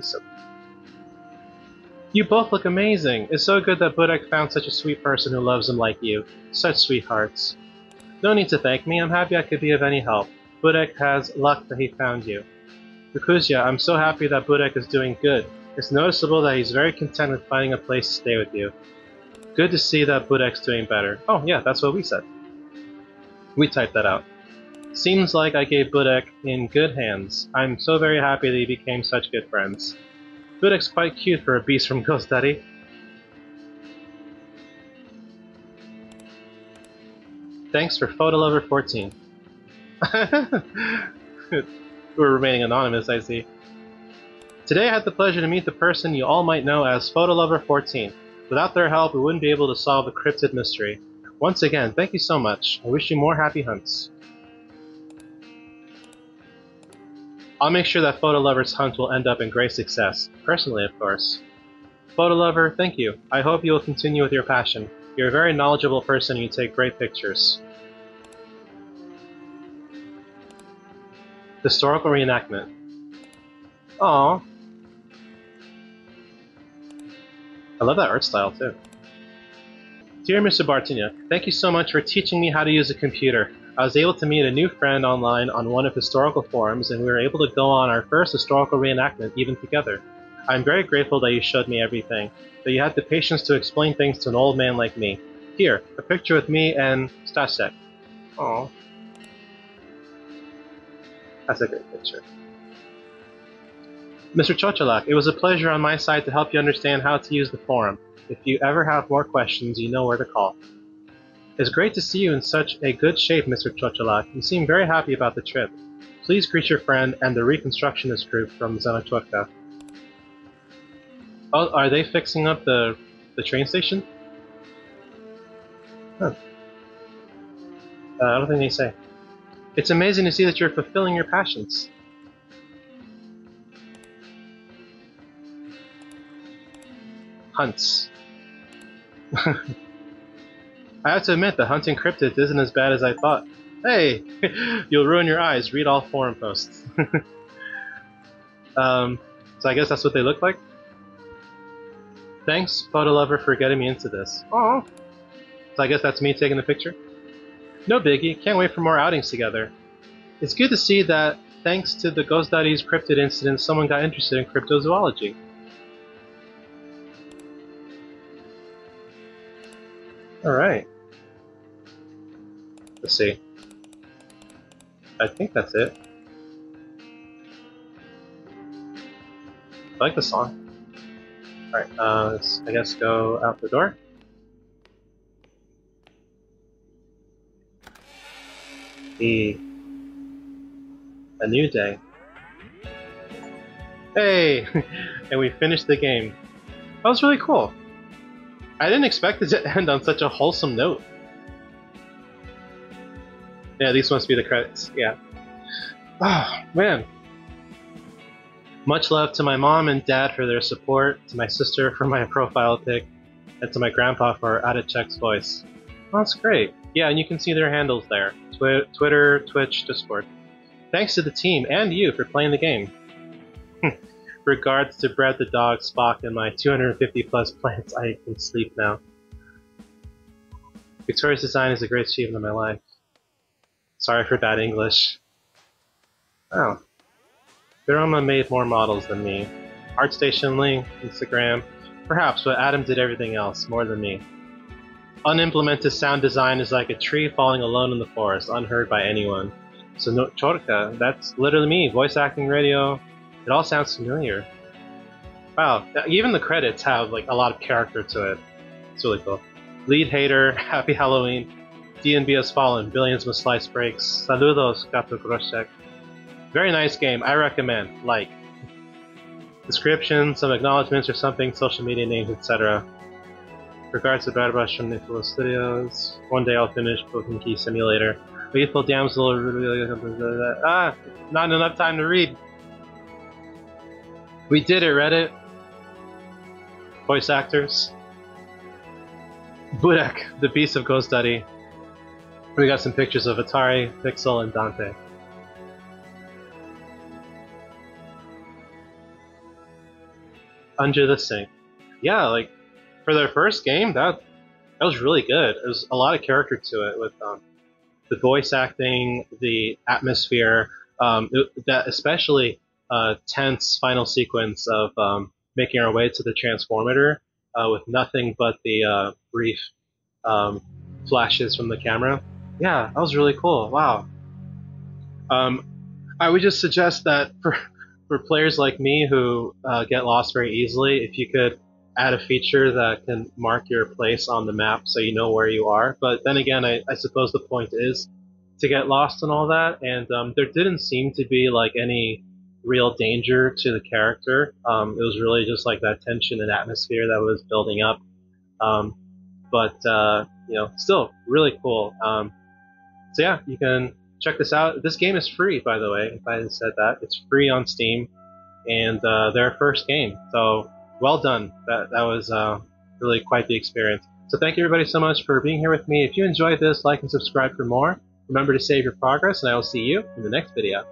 Speaker 1: you both look amazing. It's so good that Budek found such a sweet person who loves him like you. Such sweethearts. No need to thank me, I'm happy I could be of any help. Budek has luck that he found you. Kukusya, I'm so happy that Budek is doing good. It's noticeable that he's very content with finding a place to stay with you. Good to see that Budek's doing better. Oh yeah, that's what we said. We typed that out. Seems like I gave Budek in good hands. I'm so very happy that he became such good friends. Budek's quite cute for a beast from GOZDARY. Thanks for Photolover14. We're remaining anonymous, I see. Today I had the pleasure to meet the person you all might know as Photolover14. Without their help, we wouldn't be able to solve the cryptid mystery. Once again, thank you so much. I wish you more happy hunts. I'll make sure that Photolover's hunt will end up in great success. Personally, of course. Photolover, thank you. I hope you will continue with your passion. You're a very knowledgeable person and you take great pictures. Historical reenactment. Aww. I love that art style too. Dear Mr. Bartinya, thank you so much for teaching me how to use a computer. I was able to meet a new friend online on one of historical forums, and we were able to go on our first historical reenactment even together. I'm very grateful that you showed me everything, that you had the patience to explain things to an old man like me. Here, a picture with me and Stasek. Aww. That's a great picture. Mr. Chocholak, it was a pleasure on my side to help you understand how to use the forum. If you ever have more questions, you know where to call. It's great to see you in such a good shape, Mr. Chocholak. You seem very happy about the trip. Please greet your friend and the Reconstructionist group from Zanachorka. Oh, are they fixing up the train station? Huh. I don't think they say. It's amazing to see that you're fulfilling your passions. Hunts. I have to admit that hunting cryptids isn't as bad as I thought. Hey! You'll ruin your eyes, read all forum posts. So I guess that's what they look like? Thanks, Photolover, for getting me into this. Aww. So I guess that's me taking the picture? No biggie, can't wait for more outings together. It's good to see that, thanks to the GOZDARY's cryptid incident, someone got interested in cryptozoology. Alright. Let's see. I think that's it. I like the song. Alright, let's, I guess, go out the door. A new day. Hey! And we finished the game. That was really cool. I didn't expect it to end on such a wholesome note. Yeah, these must be the credits. Yeah. Oh, man. Much love to my mom and dad for their support, to my sister for my profile pic, and to my grandpa for Adechek's voice. Oh, that's great. Yeah, and you can see their handles there. Twitter, Twitch, Discord. Thanks to the team and you for playing the game. Regards to Brett the dog, Spock, and my 250 plus plants. I can sleep now. Victoria's design is a great achievement of my life. Sorry for bad English. Oh. Biroma made more models than me. ArtStation link, Instagram. Perhaps, but Adam did everything else, more than me. Unimplemented sound design is like a tree falling alone in the forest, unheard by anyone. So no, Chorka, that's literally me, voice acting, radio. It all sounds familiar. Wow, even the credits have like a lot of character to it. It's really cool. Lead hater, happy Halloween. D&B has fallen, billions with slice breaks. Saludos, Gato Groshek. Very nice game, I recommend. Like. Description, some acknowledgements or something, social media names, etc. Regards to Bad Rush from Nicola Studios. One day I'll finish Broken Key Simulator. Lethal Damsel. Not enough time to read. We did it, Reddit. Voice actors. Budek, the Beast of GOZDARY. We got some pictures of Atari, Pixel, and Dante. Under the Sink. Yeah, like, for their first game, that was really good. There's a lot of character to it with the voice acting, the atmosphere, that especially tense final sequence of making our way to the transformator with nothing but the brief flashes from the camera. Yeah, that was really cool. Wow. I would just suggest that for players like me who get lost very easily, if you could add a feature that can mark your place on the map so you know where you are. But then again, I suppose the point is to get lost and all that, and there didn't seem to be like any real danger to the character. It was really just like that tension and atmosphere that was building up. But you know, still really cool. So yeah, you can check this out. This game is free, by the way, if I hadn't said that. It's free on Steam, and their first game. So well done. That was really quite the experience. So thank you everybody so much for being here with me. If you enjoyed this, like and subscribe for more. Remember to save your progress, and I will see you in the next video.